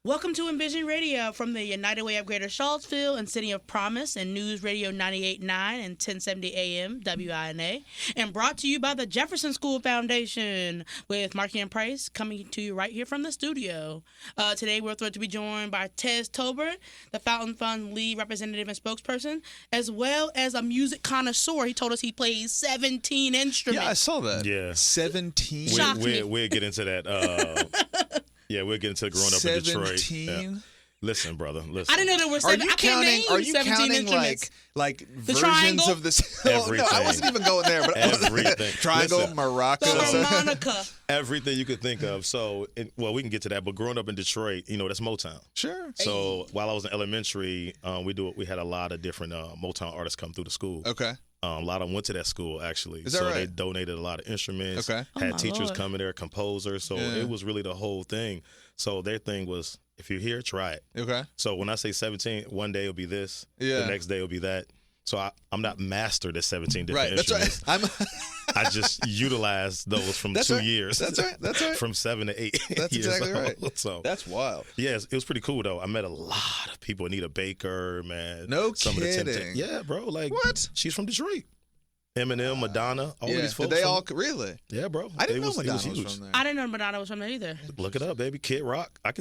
Welcome to Envision Radio from the United Way of Greater Charlottesville and City of Promise and News Radio 98.9 and 1070 AM WINA, and brought to you by the Jefferson School Foundation with Marky and Price coming to you right here from the studio. Today we're thrilled to be joined by Martize Tolbert, the Fountain Fund lead representative and spokesperson, as well as a music connoisseur. He told us he plays 17 instruments. Yeah, I saw that. Yeah. 17? We'll get into that. Yeah, we'll get into growing up in Detroit. 17? Yeah. Listen, brother. Listen. I didn't know there were 7. Are you counting like versions triangle? of this? Everything. No, I wasn't even going there. But Everything. Triangle, Listen, maraca. The harmonica. Everything you could think of. So, we can get to that. But growing up in Detroit, that's Motown. Sure. So while I was in elementary, we had a lot of different Motown artists come through the school. Okay. A lot of them went to that school, actually. Is that so right? they donated a lot of instruments. Okay. Had teachers Lord. coming there, composers. So it was really the whole thing. So their thing was, if you're here, try it. Okay. So when I say 17, one day it'll be this. Yeah. The next day it'll be that. So I'm not mastered at 17 different Right. That's instruments. right. I just utilized those from 2 years. That's right. That's right. From 7 to 8 That's years exactly old. right. So That's wild. yeah, it was pretty cool though. I met a lot of people. Anita Baker, man. No Some kidding. Of the yeah, bro. Like What? She's from Detroit. Eminem, Madonna, all Yeah. these folks. Did they all really? Yeah, bro. I didn't know it Madonna was was huge. from there. I didn't know Madonna was from there either. Look it up, baby. Kid Rock. I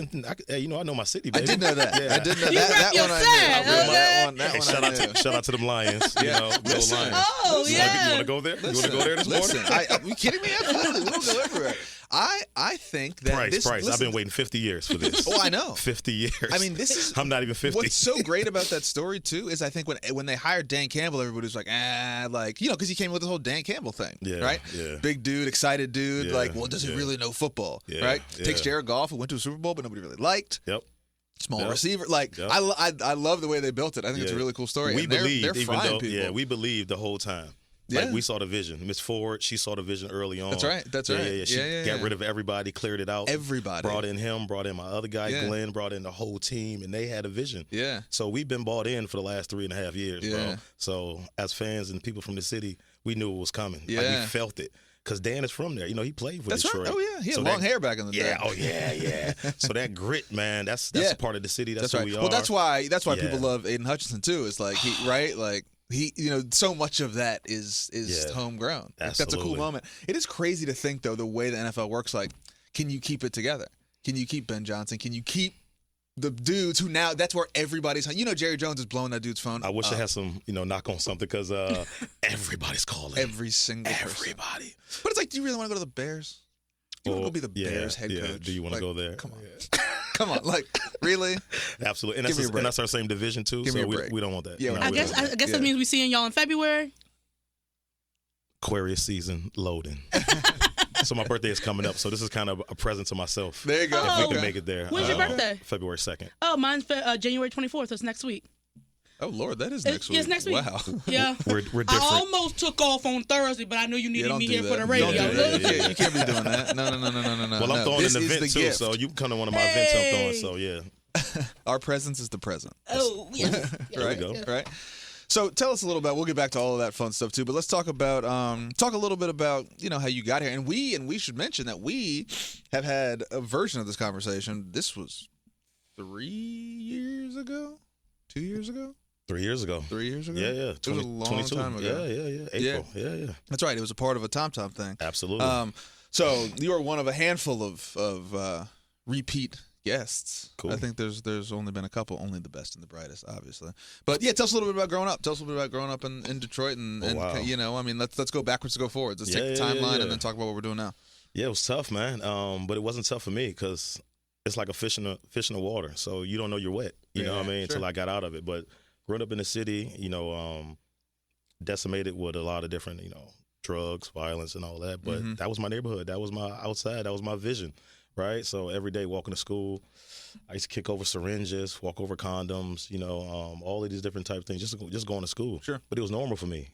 know my city, baby. I did know that. Yeah. I did know You that. rep That one I your knew. set, That one Hey, I knew. shout out to them Lions. Go Listen. Lions. Oh, yeah. You want to go there? You want to go there this Listen, morning? are you kidding me? Absolutely. We'll go everywhere. I think that Price. I've listen, been waiting 50 years for this. Oh, I know. 50 years. I mean, this is. I'm not even 50. What's so great about that story too is I think when they hired Dan Campbell, everybody was like, because he came with the whole Dan Campbell thing, Yeah, right? yeah. Big dude, excited dude, Yeah, does he yeah. really know football, Yeah, right? yeah. Takes Jared Goff, who went to a Super Bowl, but nobody really liked. Yep. Small Yep. receiver, Yep. I love the way they built it. I think it's a Yeah. really cool story. We And they're believed, even frying though, people. we believed the whole time. Yeah. Like, we saw the vision. Miss Ford, she saw the vision early on. That's right. That's right. Yeah. She Yeah. got rid of everybody, cleared it out. Everybody. Brought in him, brought in my other guy, Yeah. Glenn, brought in the whole team, and they had a vision. Yeah. So we've been bought in for the last 3.5 years, Yeah. bro. So as fans and people from the city, we knew it was coming. Like, Yeah. we felt it. Because Dan is from there. He played for That's Detroit. right. Oh yeah, he had So long that- hair back in the day. Yeah, yeah. So that grit, man, that's Yeah. a part of the city. That's who right. we are. Well, that's why Yeah. people love Aiden Hutchinson too. It's like he right, like he, so much of that is Yeah. homegrown. Like, that's a cool Absolutely. moment. It is crazy to think though the way the NFL works. Like, can you keep it together? Can you keep Ben Johnson? Can you keep the dudes who now that's where everybody's. Jerry Jones is blowing that dude's phone. I wish I had some, knock on something because everybody's calling. every single person. Everybody. But it's like, do you really want to go to the Bears? Do you want to go be the Bears head coach? Do you want to go there? Come on. Come on. Like, really? Absolutely. Give me a break. And that's our same division, too. Give me so a break. we don't want that. Yeah, No, I we guess don't. that means we seeing y'all in February. Aquarius season loading. So my birthday is coming up. So this is kind of a present to myself. There you go. Oh, If we can make it there. When's your birthday? February 2nd. Oh, mine's January 24th. So it's next week. Oh, Lord, that is next week. It's next week. Wow. Yeah. We're different. I almost took off on Thursday, but I knew you needed don't me do here that. for the radio. Don't do that. Yeah. You can't be doing that. No. Well, I'm throwing This an is event, the too. gift. So you can come to one of my events I'm throwing. So, yeah. Our presence is the present. Oh, yes. Right? go. Right? So tell us a little about, we'll get back to all of that fun stuff too, but let's talk about, talk a little bit about, how you got here. And we should mention that we have had a version of this conversation. This was 3 years ago? 2 years ago? 3 years ago. 3 years ago? Yeah. It was a long 22. time ago. Yeah. April. Yeah. That's right. It was a part of a Tom Tom thing. Absolutely. So you are one of a handful of repeat guests. Cool. I think there's only been a couple, only the best and the brightest, obviously. But yeah, tell us a little bit about growing up. Tell us a little bit about growing up in Detroit, and wow. I mean, let's go backwards to go forwards. Let's take the timeline and then talk about what we're doing now. Yeah, it was tough, man. But it wasn't tough for me because it's like a fish in the water. So you don't know you're wet. You know what I mean? Sure. Until I got out of it. But growing up in the city, decimated with a lot of different, drugs, violence, and all that. But that was my neighborhood. That was my outside. That was my vision, right? So every day walking to school, I used to kick over syringes, walk over condoms, all of these different type of things, just going to school. Sure. But it was normal for me,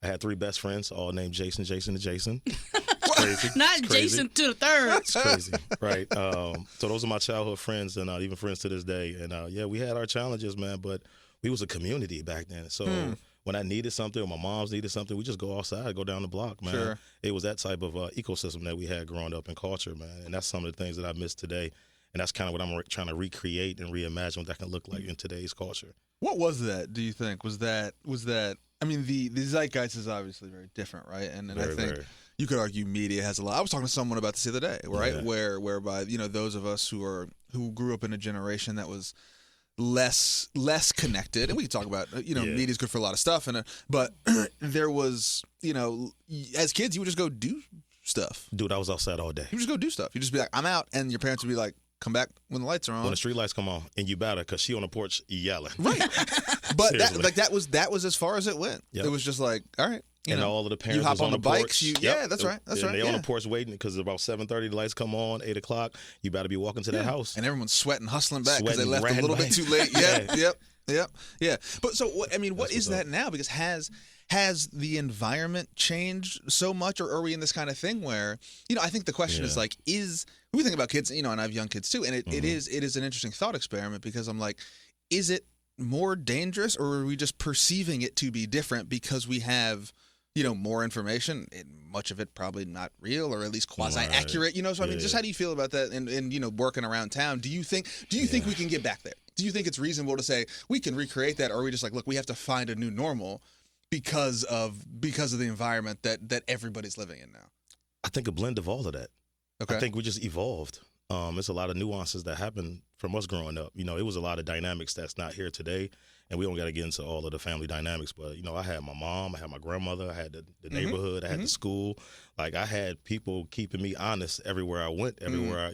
I had 3 best friends, all named Jason, and Jason. Crazy. Not It's crazy. Jason to the third. It's crazy, right? So those are my childhood friends and even friends to this day. And we had our challenges, man, but we was a community back then. So when I needed something or my moms needed something, we just go outside, go down the block, man. Sure. It was that type of ecosystem that we had growing up in culture, man. And that's some of the things that I miss today. And that's kind of what I'm trying to recreate and reimagine what that can look like in today's culture. What was that, do you think? Was that I mean, the zeitgeist is obviously very different, right? And I think you could argue media has a lot. I was talking to someone about this the other day, right? Yeah. Whereby, those of us who grew up in a generation that was less connected, and we can talk about, media is good for a lot of stuff, but there was, as kids, you would just go do stuff. Dude, I was outside all day. You just go do stuff. You just be like, I'm out, and your parents would be like, come back when the lights are on. When the street lights come on, and you better, because she on the porch yelling. Right. But that was as far as it went. Yep. It was just like, all right. All of the parents you hop on the bikes. Yep. Yeah, that's right. That's right. They on the porch waiting because about 7:30 the lights come on, 8 o'clock. You better be walking to that house. And everyone's sweating, hustling back because they left a little bit too late. Yeah. But so what is that now? Because has the environment changed so much, or are we in this kind of thing where, I think the question is like, when we think about kids, and I have young kids too, and it is an interesting thought experiment, because I'm like, is it more dangerous, or are we just perceiving it to be different because we have, more information, and much of it probably not real, or at least quasi-accurate, so I mean, just how do you feel about that, and working around town? Do you think we can get back there? Do you think it's reasonable to say we can recreate that, or are we just like, look, we have to find a new normal because of the environment that everybody's living in now? I think a blend of all of that. Okay. I think we just evolved. It's a lot of nuances that happened from us growing up. It was a lot of dynamics that's not here today, and we don't got to get into all of the family dynamics. But I had my mom, I had my grandmother, I had the neighborhood, I had the school. Like, I had people keeping me honest everywhere I went, everywhere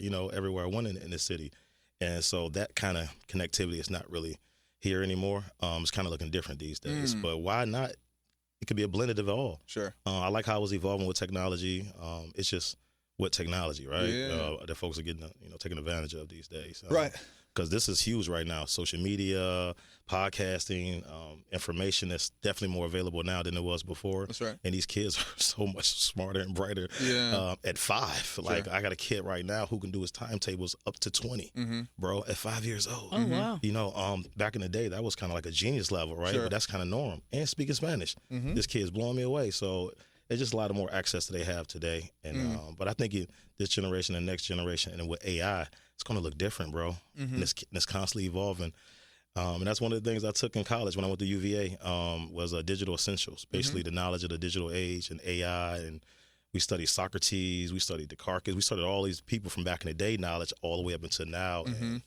I went in the city, and so that kind of connectivity is not really here anymore. It's kind of looking different these days. But why not? It could be a blended of it all. Sure. I like how it was evolving with technology. It's just with technology, right? Yeah. That folks are getting, taking advantage of these days. Right. Because this is huge right now. Social media, podcasting, information that's definitely more available now than it was before. That's right. And these kids are so much smarter and brighter at 5. Like, I got a kid right now who can do his timetables up to 20, bro, at 5 years old. Oh, wow. Back in the day, that was kind of like a genius level, right? Sure. But that's kind of norm. And speaking Spanish. This kid's blowing me away. So it's just a lot of more access that they have today. And but I think this generation and next generation, and with AI, it's going to look different, bro. And it's constantly evolving. And that's one of the things I took in college when I went to UVA, was digital essentials, basically the knowledge of the digital age and AI. And we studied Socrates, we studied Descartes, we studied all these people from back in the day knowledge all the way up until now. And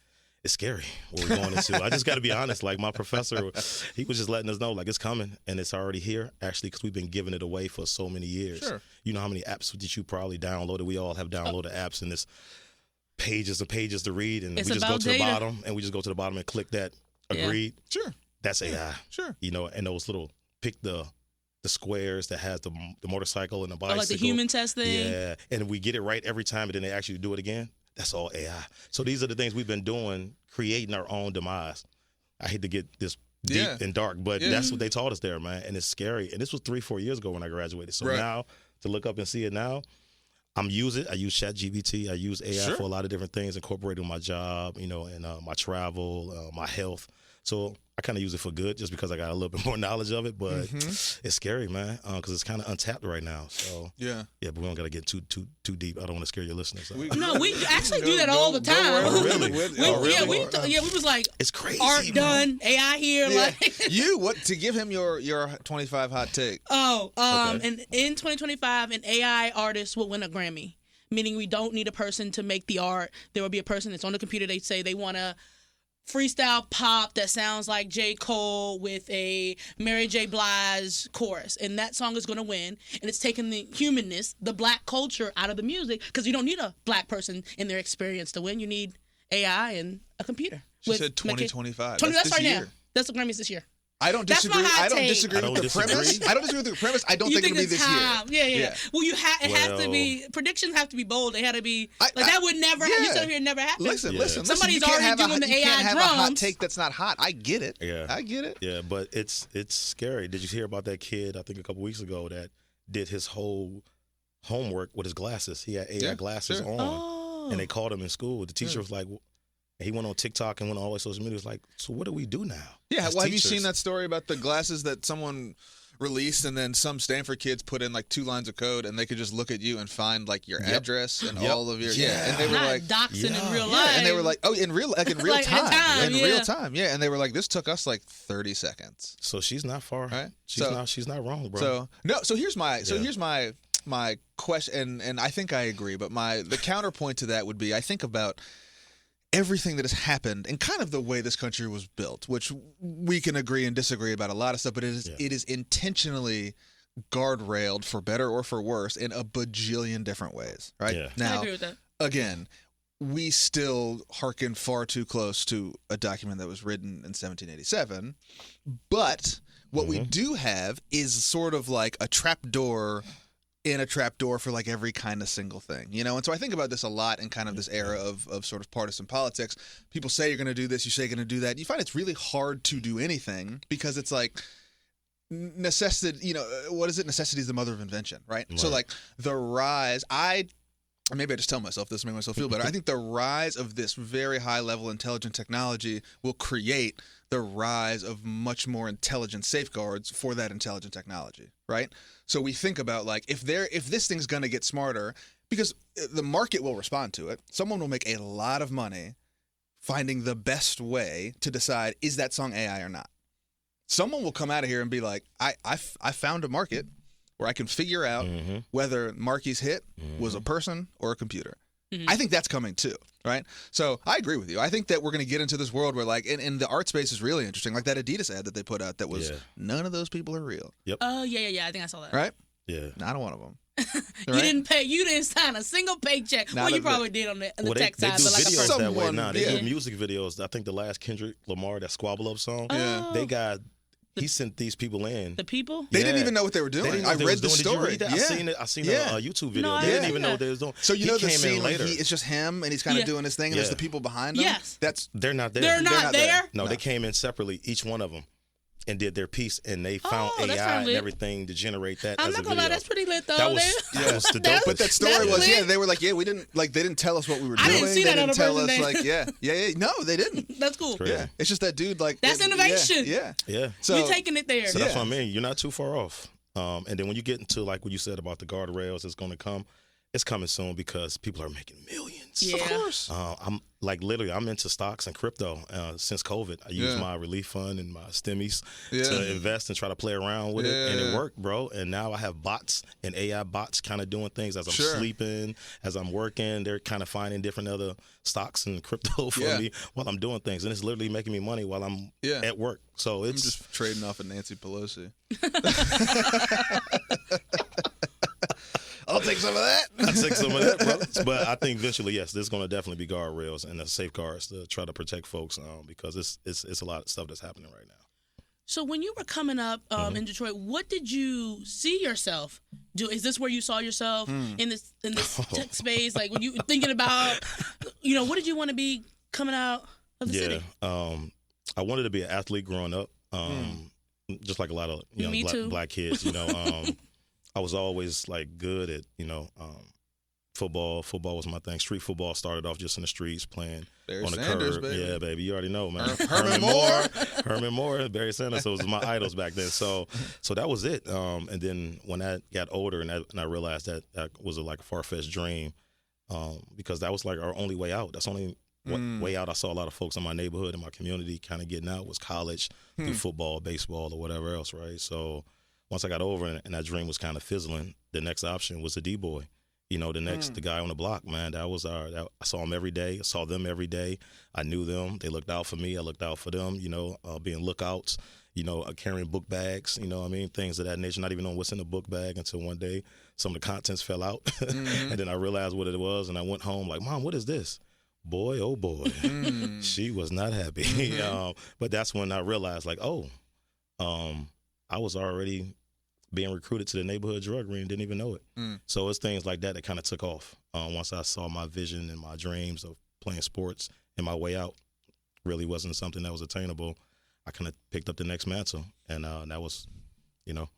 it's scary what we're going into. I just got to be honest. Like, my professor, he was just letting us know, like, it's coming, and it's already here, actually, because we've been giving it away for so many years. Sure. You know how many apps that you probably downloaded? We all have downloaded apps, and it's pages and pages to read, and we just go to the bottom, and click that agreed. Sure. That's AI. Sure. And those little, pick the squares that has the motorcycle and the bicycle. Oh, like the human test thing? Yeah. And we get it right every time, and then they actually do it again. That's all AI. So these are the things we've been doing, creating our own demise. I hate to get this deep and dark, but that's what they taught us there, man. And it's scary. And this was 3-4 years ago when I graduated. So now, to look up and see it now, I use ChatGPT. I use AI for a lot of different things, incorporating my job, and my travel, my health. So I kind of use it for good, just because I got a little bit more knowledge of it. But it's scary, man, because it's kind of untapped right now. So but we don't got to get too deep. I don't want to scare your listeners. No, we actually do that all the time. Really? We was like, it's crazy. Art done, AI here. Yeah. Like, to give him your 25 hot take. And in 2025, an AI artist will win a Grammy, meaning we don't need a person to make the art. There will be a person that's on the computer. They say they want to freestyle pop that sounds like J. Cole with a Mary J. Blige chorus, and that song is going to win. And it's taking the humanness, the black culture, out of the music, because you don't need a black person in their experience to win. You need AI and a computer. She said 2025. That's right now. That's the Grammys this year. I don't disagree. I don't disagree with the premise. I don't disagree with the premise. I don't think it'll be this year. Yeah. Well, it has to be. Predictions have to be bold. They had to be that would never. You said here never happen. Listen. Somebody's already doing the AI drums. You can't have a hot take that's not hot. I get it. Yeah, I get it. Yeah, but it's scary. Did you hear about that kid? I think a couple weeks ago that did his whole homework with his glasses. He had AI glasses on, and they called him in school. The teacher was like. He went on TikTok and went on all his social media. He was like, so what do we do now? Yeah, well, have you seen that story about the glasses that someone released, and then some Stanford kids put in like 2 lines of code, and they could just look at you and find like your address and all of your and they were Not like doxing in real life. and they were like, oh, in real time, in real time, and they were like, this took us like 30 seconds. So she's not far. Right? She's not wrong, bro. So here's my question, and I think I agree, but the counterpoint to that would be, I think about everything that has happened and kind of the way this country was built, which we can agree and disagree about a lot of stuff, but it is intentionally guardrailed, for better or for worse, in a bajillion different ways, right? Yeah. Now, I agree with that. again, we still hearken far too close to a document that was written in 1787, but what we do have is sort of like a trapdoor in a trapdoor for like every kind of single thing, you know? And so I think about this a lot in kind of this era of sort of partisan politics. People say you're going to do this, you say you're going to do that. You find it's really hard to do anything because it's like necessity, you know, what is it? Necessity is the mother of invention, right? So like the rise, maybe I just tell myself this to make myself feel better. I think the rise of this very high level intelligent technology will create the rise of much more intelligent safeguards for that intelligent technology, right? So we think about like if this thing's going to get smarter, because the market will respond to it. Someone will make a lot of money finding the best way to decide, is that song AI or not? Someone will come out of here and be like, I found a market where I can figure out whether Marquis' hit was a person or a computer. I think that's coming too, right? So I agree with you. I think that we're going to get into this world where like, and the art space is really interesting. Like that Adidas ad that they put out that was, none of those people are real. Yep. Oh, yeah. I think I saw that. Right? Yeah. Not one of them. You didn't sign a single paycheck. Well, you probably did on the tech they side. do But like videos that way now. They yeah. do music videos. I think the last Kendrick Lamar, that Squabble Up song, Yeah. he sent these people in. the people? They didn't even know what they were doing. I read the story. Did you read that? I seen a YouTube video. No, They I didn't didn't even know know what they was doing. So you he know the came scene in where later. it's just him and he's kind of doing his thing and there's the people behind him? Yes. They're not there. They're not there? No, they came in separately, each one of them, and did their piece, and they found that's AI kinda and lit. everything to generate that I'm as a not video. gonna lie, that's pretty lit though. That was the dope. But that story was, lit. they were like, we didn't, like, they didn't tell us what we were doing. I didn't see they that on didn't a tell person us, day. like, no, they didn't. That's cool. Crazy. Yeah, it's just that dude, like. That's innovation. Yeah. Yeah. So, You're taking it there. So that's what I mean. You're not too far off. And then when you get into like what you said about the guardrails, it's going to come. It's coming soon because people are making millions. Yeah. Of course. I'm like literally, I'm into stocks and crypto since COVID. I use my relief fund and my stimmies to invest and try to play around with it, and it worked, bro. And now I have bots and AI bots kind of doing things as I'm sleeping, as I'm working. They're kind of finding different other stocks and crypto for me while I'm doing things, and it's literally making me money while I'm at work. So it's I'm just trading off of Nancy Pelosi. I'll take some of that. I take some of that, bro. But I think eventually, yes, there's going to definitely be guardrails and the safeguards to try to protect folks because it's a lot of stuff that's happening right now. So when you were coming up in Detroit, what did you see yourself do? Is this where you saw yourself in this tech space? Like when you were thinking about, what did you want to be coming out of the city? I wanted to be an athlete growing up, just like a lot of young black kids. I was always like good at football. Football was my thing. Street football started off just in the streets playing on the curb. Baby. Yeah, baby, you already know, man. Herman Moore, Barry Sanders. So it was my idols back then. So that was it. And then when I got older and I realized that was like a far-fetched dream, because that was like our only way out. That's the only way out. I saw a lot of folks in my neighborhood, in my community, kind of getting out was college, through football, baseball, or whatever else, right? So once I got over and that dream was kind of fizzling, the next option was a D-boy. The guy on the block, man, I saw him every day. I saw them every day. I knew them. They looked out for me. I looked out for them, being lookouts, carrying book bags, things of that nature, not even knowing what's in the book bag until one day some of the contents fell out. And then I realized what it was, and I went home like, Mom, what is this? Boy, oh boy. She was not happy. But that's when I realized like, I was already being recruited to the neighborhood drug ring and didn't even know it. So it's things like that kind of took off. Once I saw my vision and my dreams of playing sports and my way out really wasn't something that was attainable, I kind of picked up the next mantle. And that was,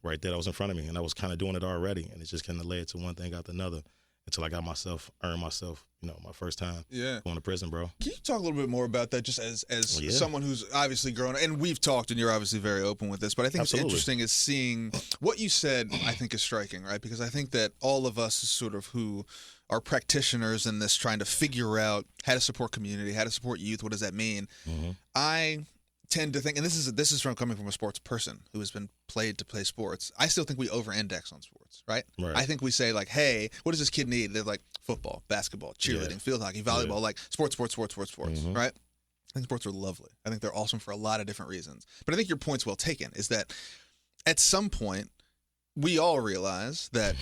right there, that was in front of me. And I was kind of doing it already. And it just kind of led to one thing after another until I got earned myself, my first time going to prison, bro. Can you talk a little bit more about that, just as someone who's obviously grown up, and we've talked, and you're obviously very open with this, but I think It's interesting is seeing what you said, I think is striking, right? Because I think that all of us sort of who are practitioners in this, trying to figure out how to support community, how to support youth, what does that mean? Mm-hmm. I tend to think, and this is from coming from a sports person who has been played to play sports, I still think we over-index on sports, right? I think we say, like, hey, what does this kid need? They're like, football, basketball, cheerleading, field hockey, volleyball, like sports, mm-hmm. right? I think sports are lovely. I think they're awesome for a lot of different reasons. But I think your point's well taken, is that at some point, we all realize that,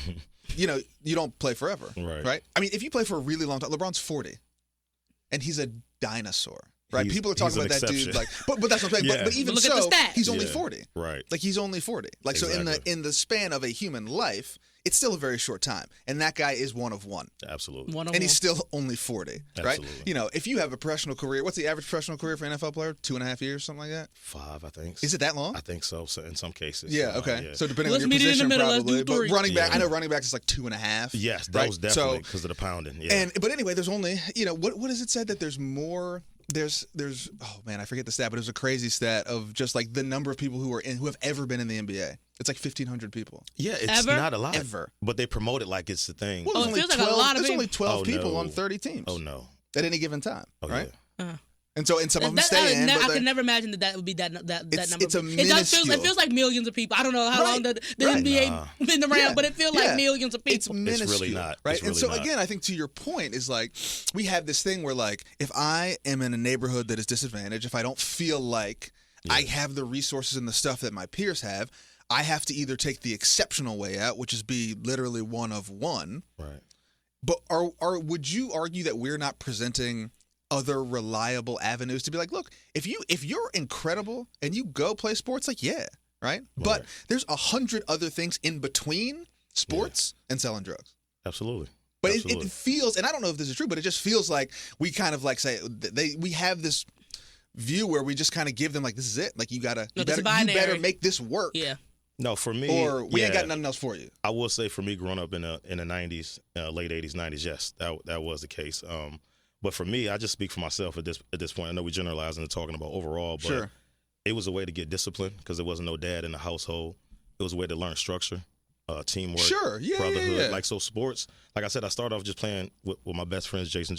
you don't play forever, right? I mean, if you play for a really long time, LeBron's 40, and he's a dinosaur. Right, people are talking about that dude, like, but that's what I'm saying. But even so, he's only 40. Right, like he's only 40. Like exactly. So in the span of a human life, it's still a very short time. And that guy is one of one. Absolutely. And he's still only 40. Right. If you have a professional career, what's the average professional career for an NFL player? 2.5 years, something like that. 5, I think. Is it that long? I think so. So in some cases. Yeah. Okay. So depending on your position, probably. But running back, I know running backs is like 2.5. Yes, that was definitely because of the pounding. Yeah. But anyway, there's only what is it said that there's more. There's oh man, I forget the stat, but it was a crazy stat of just like the number of people who have ever been in the NBA. It's like 1,500 people. Yeah, it's not a lot. Ever. But they promote it like it's the thing. Well, there's only 12 people on 30 teams. Oh no. At any given time, right? Yeah. And some of them stay in. I could never imagine that would be that number. It's a minuscule. It feels like millions of people. I don't know how long the NBA been around, but it feels like millions of people. It's minuscule. It's really not. Right? And so, again, I think to your point is like, we have this thing where, like, if I am in a neighborhood that is disadvantaged, if I don't feel like I have the resources and the stuff that my peers have, I have to either take the exceptional way out, which is be literally one of one. Right. But would you argue that we're not presenting other reliable avenues to be like, look, if you're incredible and you go play sports, like, right? But there's 100 other things in between sports and selling drugs. Absolutely. But it feels, and I don't know if this is true, but it just feels like we kind of like say we have this view where we just kind of give them like, this is it. Like, you better make this work. Yeah. No, for me, or we ain't got nothing else for you. I will say, for me, growing up in the 90s, late 80s, 90s, yes, that was the case. But for me, I just speak for myself at this point. I know we're generalizing and talking about overall, but it was a way to get discipline because there wasn't no dad in the household. It was a way to learn structure, teamwork, brotherhood. Like, so sports, like I said, I started off just playing with my best friends, Jason,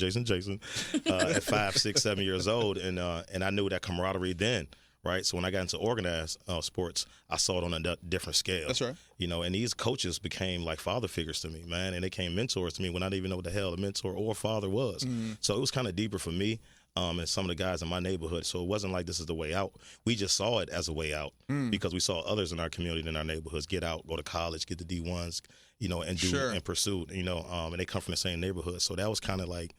at 5, 6, 7 years old, and I knew that camaraderie then. Right, so when I got into organized sports, I saw it on a different scale. That's right. And these coaches became like father figures to me, man, and they became mentors to me when I didn't even know what the hell a mentor or father was. Mm-hmm. So it was kind of deeper for me and some of the guys in my neighborhood. So it wasn't like this is the way out. We just saw it as a way out because we saw others in our community, in our neighborhoods, get out, go to college, get the D1s, and do and pursue, and they come from the same neighborhood. So that was kind of like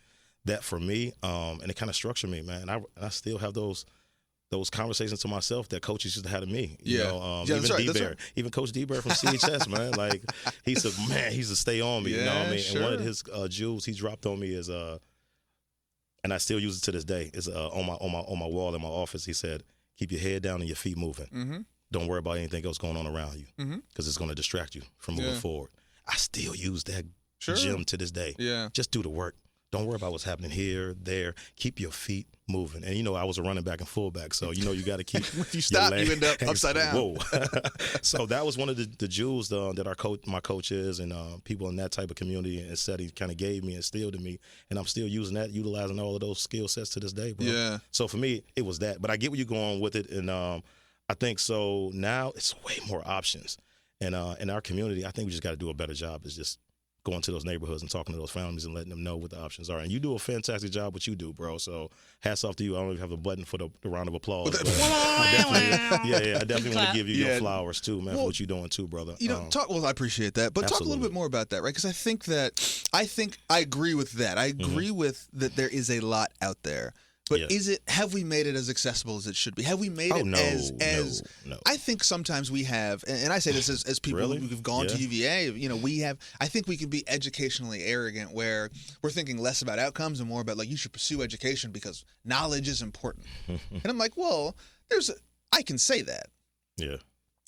that for me, and it kind of structured me, man. I still have those conversations to myself that coaches used to have to me. Even D-Bear, even Coach D-Bear from CHS, man. Like, he used to stay on me, you know what I mean? Sure. And one of his jewels he dropped on me is, and I still use it to this day, is on my wall in my office. He said, keep your head down and your feet moving. Mm-hmm. Don't worry about anything else going on around you because it's going to distract you from moving forward. I still use that gym to this day. Yeah. Just do the work. Don't worry about what's happening here, there. Keep your feet moving. And, I was a running back and fullback, so, you got to keep if you stop, you end up upside down. Whoa. So that was one of the jewels that my coaches and people in that type of community and setting kind of gave me and instilled in me. And I'm still using that, utilizing all of those skill sets to this day, bro. Yeah. So for me, it was that. But I get where you're going with it. And I think so now it's way more options. And in our community, I think we just got to do a better job is just going to those neighborhoods and talking to those families and letting them know what the options are. And you do a fantastic job what you do, bro. So hats off to you. I don't even have a button for the round of applause. I definitely want to give you your flowers too, man, for what you're doing too, brother. I appreciate that. But talk a little bit more about that, right? Because I think I agree with that. I agree with that there is a lot out there. But have we made it as accessible as it should be? Have we made it as I think sometimes we have, and I say this as people who've gone to UVA, we have, I think we can be educationally arrogant where we're thinking less about outcomes and more about like, you should pursue education because knowledge is important. And I'm like, well, I can say that. Yeah.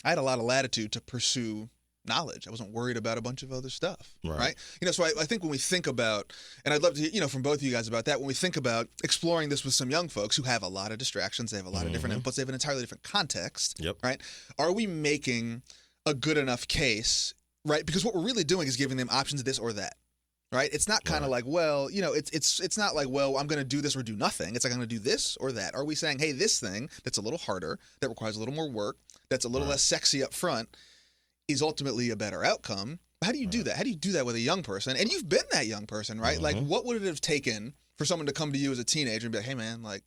I had a lot of latitude to pursue knowledge. I wasn't worried about a bunch of other stuff, Right. right? So I think when we think about, and I'd love to hear, from both of you guys about that, when we think about exploring this with some young folks who have a lot of distractions, they have a lot of different inputs, they have an entirely different context, right? Are we making a good enough case, right? Because what we're really doing is giving them options of this or that. Right? It's not kind of like, well, it's not like, well, I'm going to do this or do nothing. It's like I'm going to do this or that. Are we saying, hey, this thing that's a little harder, that requires a little more work, that's a little less sexy up front, is ultimately a better outcome? How do you do that? How do you do that with a young person? And you've been that young person, right? Like, what would it have taken for someone to come to you as a teenager and be like, hey, man, like,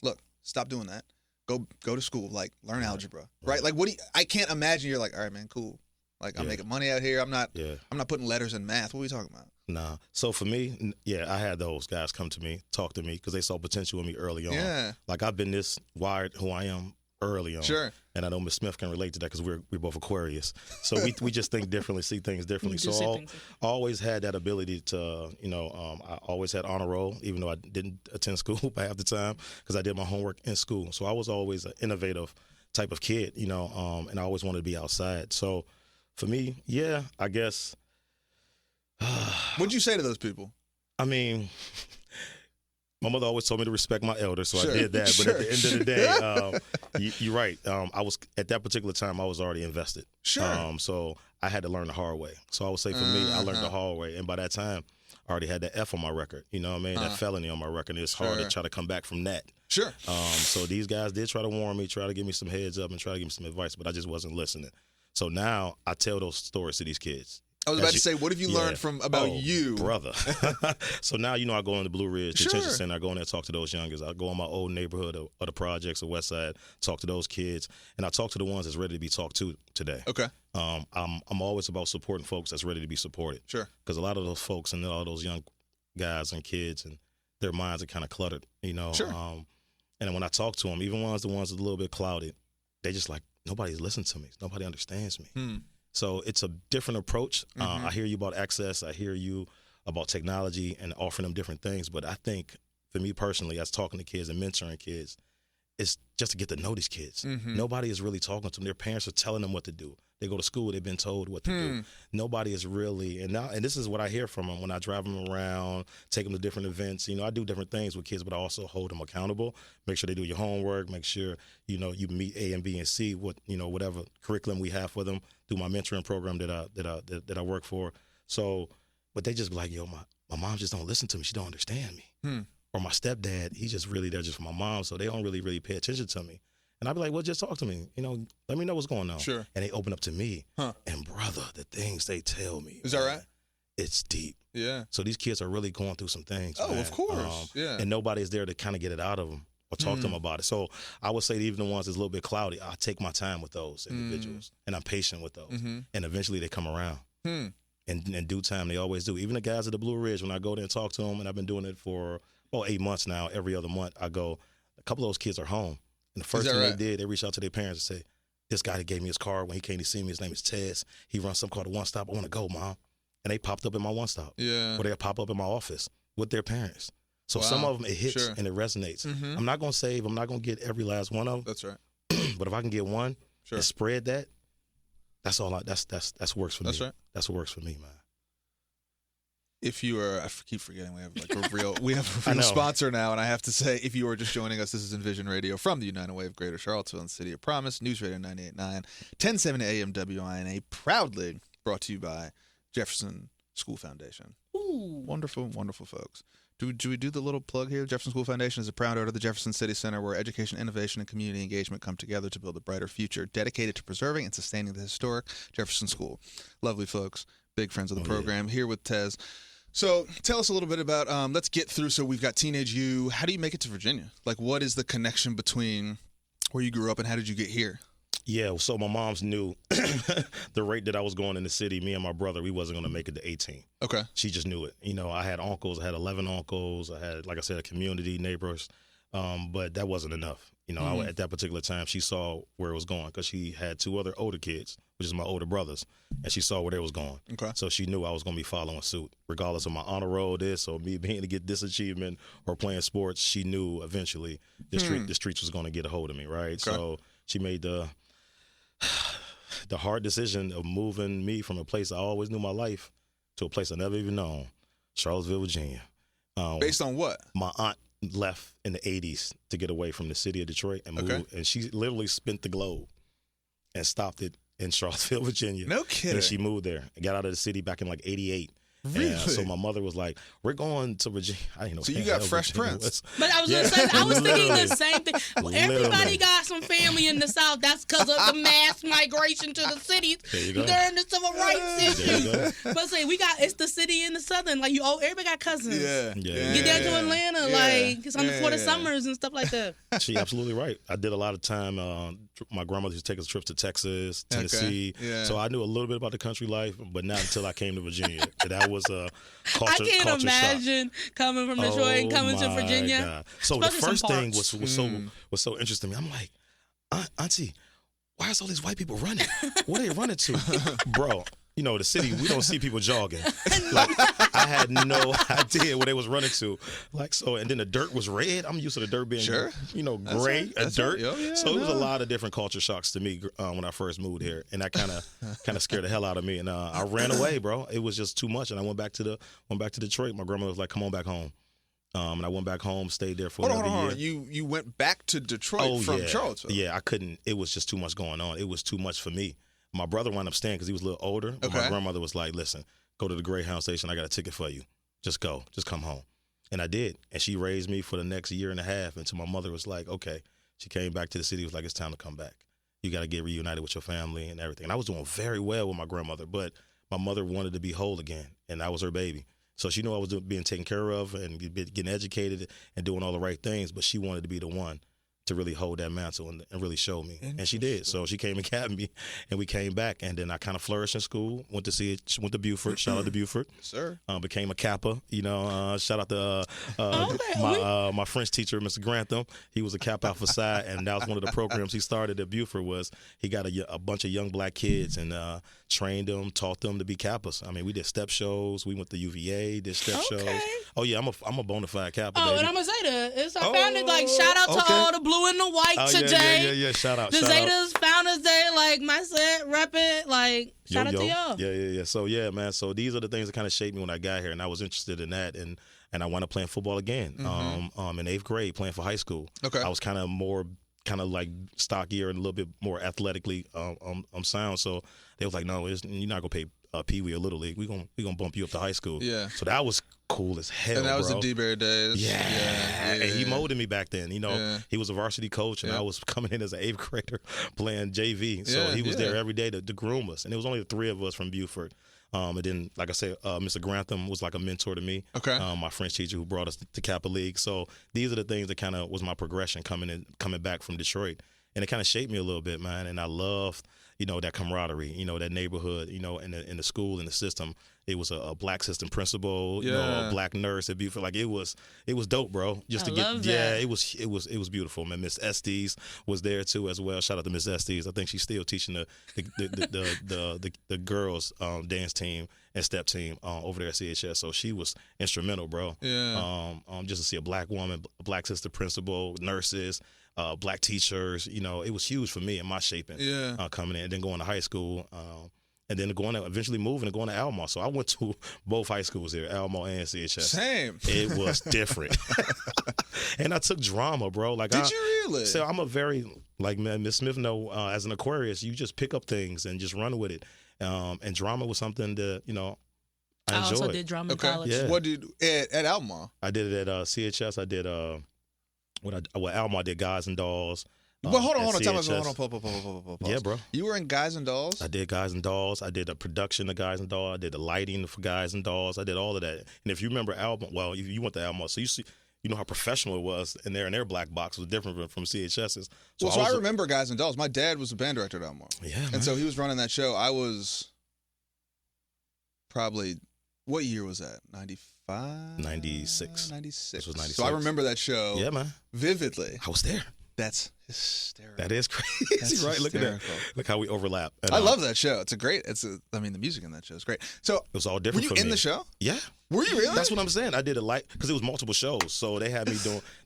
look, stop doing that. Go to school, like, learn algebra, right? Like, I can't imagine you're like, all right, man, cool. Like, I'm making money out here. I'm not putting letters in math. What are we talking about? Nah. So for me, I had those guys come to me, talk to me, because they saw potential in me early on. Yeah. Like, I've been this wired who I am early on. Sure. And I know Ms. Smith can relate to that because we're both Aquarius. So we just think differently, see things differently. So I always had that ability to, I always had honor roll, even though I didn't attend school by half the time because I did my homework in school. So I was always an innovative type of kid, and I always wanted to be outside. So for me, I guess. What'd you say to those people? I mean, my mother always told me to respect my elders, so I did that. But at the end of the day, you're right. I was at that particular time, I was already invested. Sure. So I had to learn the hard way. So I would say for me, I learned the hard way, and by that time, I already had that F on my record. You know what I mean? That felony on my record. It's hard to try to come back from that. Sure. So these guys did try to warn me, try to give me some heads up, and try to give me some advice, but I just wasn't listening. So now I tell those stories to these kids. I was about to say, what have you learned about you? Brother. So now, I go into Blue Ridge Detention Center. I go in there and talk to those youngers. I go in my old neighborhood of the projects of West Side, talk to those kids, and I talk to the ones that's ready to be talked to today. Okay. I'm always about supporting folks that's ready to be supported. Sure. Because a lot of those folks and all those young guys and kids, and their minds are kind of cluttered, Sure. And when I talk to them, even the ones that's a little bit clouded, they just like, nobody's listening to me. Nobody understands me. So it's a different approach. I hear you about access. I hear you about technology and offering them different things. But I think for me personally, as talking to kids and mentoring kids, it's just to get to know these kids. Nobody is really talking to them. Their parents are telling them what to do. They go to school, they've been told what to do. Nobody is really, and this is what I hear from them when I drive them around, take them to different events. I do different things with kids, but I also hold them accountable. Make sure they do your homework. Make sure, you meet A and B and C, whatever curriculum we have for them through my mentoring program that I work for. So, but they just be like, yo, my mom just don't listen to me. She don't understand me. Or my stepdad, he's just really there just for my mom, so they don't really pay attention to me. And I'd be like, well, just talk to me. Let me know what's going on. Sure. And they open up to me. And, brother, the things they tell me. Is that right? It's deep. Yeah. So these kids are really going through some things. Oh, man. of course. Yeah. And nobody's there to kind of get it out of them or talk to them about it. So I would say that even the ones that's a little bit cloudy, I take my time with those individuals. And I'm patient with those. And eventually they come around. And in due time, they always do. Even the guys at the Blue Ridge, when I go there and talk to them, and I've been doing it for 8 months now, every other month, I go, a couple of those kids are home. And the first thing they did, they reached out to their parents and say, this guy that gave me his card when he came to see me, his name is Tez. He runs something called a One Stop. I want to go, Mom. And they popped up in my One Stop. Yeah. Or they pop up in my office with their parents. So some of them, it hits and it resonates. I'm not going to save. I'm not going to get every last one of them. That's right. But if I can get one and spread that, that's all. That's works for me. That's right. That's what works for me, man. If you are, I keep forgetting we have a real sponsor now, and I have to say, if you are just joining us, this is Envision Radio from the United Way of Greater Charlottesville and City of Promise, News Radio 98.9, 1070 AM WINA, proudly brought to you by Jefferson School Foundation. Ooh, wonderful, wonderful folks. Do we do the little plug here? Jefferson School Foundation is a proud owner of the Jefferson City Center, where education, innovation, and community engagement come together to build a brighter future, dedicated to preserving and sustaining the historic Jefferson School. Lovely folks, big friends of the program. Here with Tez. So tell us a little bit about, let's get through, so we've got teenage you. How do you make it to Virginia? Like, what is the connection between where you grew up and how did you get here? Yeah, so my mom's knew the rate that I was going in the city, me and my brother, we wasn't going to make it to 18. Okay. She just knew it. I had uncles. I had 11 uncles. I had, like I said, a community, neighbors. But that wasn't enough. At that particular time, she saw where it was going because she had two other older kids, which is my older brothers, and she saw where they was going. Okay. So she knew I was going to be following suit, regardless of my honor roll, this, or me being to get this achievement or playing sports. She knew eventually the streets was going to get a hold of me, right? Okay. So she made the the hard decision of moving me from a place I always knew my life to a place I never even known, Charlottesville, Virginia. Based on what? My aunt left in the 80s to get away from the city of Detroit and moved, and she literally spent the globe and stopped it in Charlottesville, Virginia. No kidding. And she moved there and got out of the city back in like 88. Really? And so my mother was like, "We're going to Virginia." I didn't know. So you got Fresh Prince. But I was gonna say, I was thinking the same thing. Well, everybody Literally. got some family in the South. That's because of the mass migration to the cities There you go. during the civil rights There you issue. go. But say it's the city in the Southern. Like everybody got cousins. Yeah. Get down to Atlanta, like it's on the Florida summers and stuff like that. She absolutely right. I did a lot of time. My grandmother used to take us trips to Texas, Tennessee. Okay. Yeah. So I knew a little bit about the country life, but not until I came to Virginia. That was a culture, I can't culture imagine coming from Detroit and coming to Virginia. God. So Especially the first some thing parts. was so interesting to me. I'm like, Auntie, why is all these white people running? Where are they running to? Bro, you know, the city, we don't see people jogging. Like, I had no idea where they was running to. Like, so, and then the dirt was red. I'm used to the dirt being, gray, dirt. Right. Oh, yeah, so it was a lot of different culture shocks to me when I first moved here. And that kind of scared the hell out of me. And I ran away, bro. It was just too much. And I went back to Detroit. My grandmother was like, "Come on back home." And I went back home, stayed there for another year. You went back to Detroit from Charlottesville? Yeah, I couldn't. It was just too much going on. It was too much for me. My brother wound up staying because he was a little older. But my grandmother was like, "Listen, go to the Greyhound station. I got a ticket for you. Just go. Just come home." And I did. And she raised me for the next year and a half until my mother was like, okay. She came back to the city. Was like, "It's time to come back. You got to get reunited with your family and everything." And I was doing very well with my grandmother, but my mother wanted to be whole again, and I was her baby. So she knew I was being taken care of and getting educated and doing all the right things, but she wanted to be the one to really hold that mantle and really show me. And she did. So she came and got me, and we came back. And then I kind of flourished in school, went to Buford, shout out to Buford. Sir. Became a Kappa, shout out to my French teacher, Mr. Grantham. He was a Kappa Alpha Psi, and that was one of the programs he started at Buford. Was he got a bunch of young black kids and trained them, taught them to be Kappas. I mean, we did step shows. We went to UVA, did step shows. Oh yeah, I'm a bona fide Kappa. Oh, baby. and I'm gonna say that. I found it like shout out to all the blue and the white today. Yeah. Shout out. The Zetas Founders Day, like my set, rep it, like shout out to y'all. Yeah. So yeah, man. So these are the things that kind of shaped me when I got here, and I was interested in that, and I wound up playing football again. In 8th grade, playing for high school. Okay. I was kind of like stockier and a little bit more athletically sound. So they was like, "No, you're not gonna pay Pee Wee or Little League. We gonna bump you up to high school." Yeah. So that was cool as hell. And that was the D-Bear days. Yeah. And he molded me back then. He was a varsity coach, and I was coming in as an 8th grader playing JV. So he was there every day to groom us. And it was only the 3 of us from Buford. And then, like I said, Mr. Grantham was like a mentor to me. Okay. My French teacher who brought us to Kappa League. So these are the things that kind of was my progression coming back from Detroit. And it kind of shaped me a little bit, man. And I loved, that camaraderie, that neighborhood, in the school, in the system. It was a black assistant principal, a black nurse at Buford. Like it was dope, bro. Just to get, it was beautiful, man. Miss Estes was there too as well. Shout out to Miss Estes. I think she's still teaching the girls dance team and step team over there at CHS. So she was instrumental, bro. Yeah. Just to see a black woman, a black assistant principal, nurses. Black teachers, it was huge for me in my shaping coming in, and then going to high school, and then eventually moving and going to Alma. So I went to both high schools here, Alma and CHS. Same. It was different. And I took drama, bro. Like, Did you really? So I'm a very, like, man, Miss Smith know, as an Aquarius, you just pick up things and just run with it. And drama was something that, I enjoyed. I also did drama in college. Yeah. What did at Alma? I did it at CHS. I did Alma, I did Guys and Dolls. Well, hold on. Yeah, bro. You were in Guys and Dolls? I did Guys and Dolls. I did a production of Guys and Dolls. I did the lighting for Guys and Dolls. I did all of that. And if you remember Alma, well, you went to Alma, so you see, how professional it was in their black box was different from CHS's. So I remember Guys and Dolls. My dad was the band director at Alma. Yeah, man. And so he was running that show. I was probably, what year was that? 95? 96. 96. This was 96. So I remember that show vividly. I was there. That's hysterical. That is crazy, That's right? Hysterical. Look at that. Look how we overlap. And, I love that show. The music in that show is great. So it was all different for me. Were you in the show? Yeah. Were you really? That's what I'm saying. I did because it was multiple shows. So they had me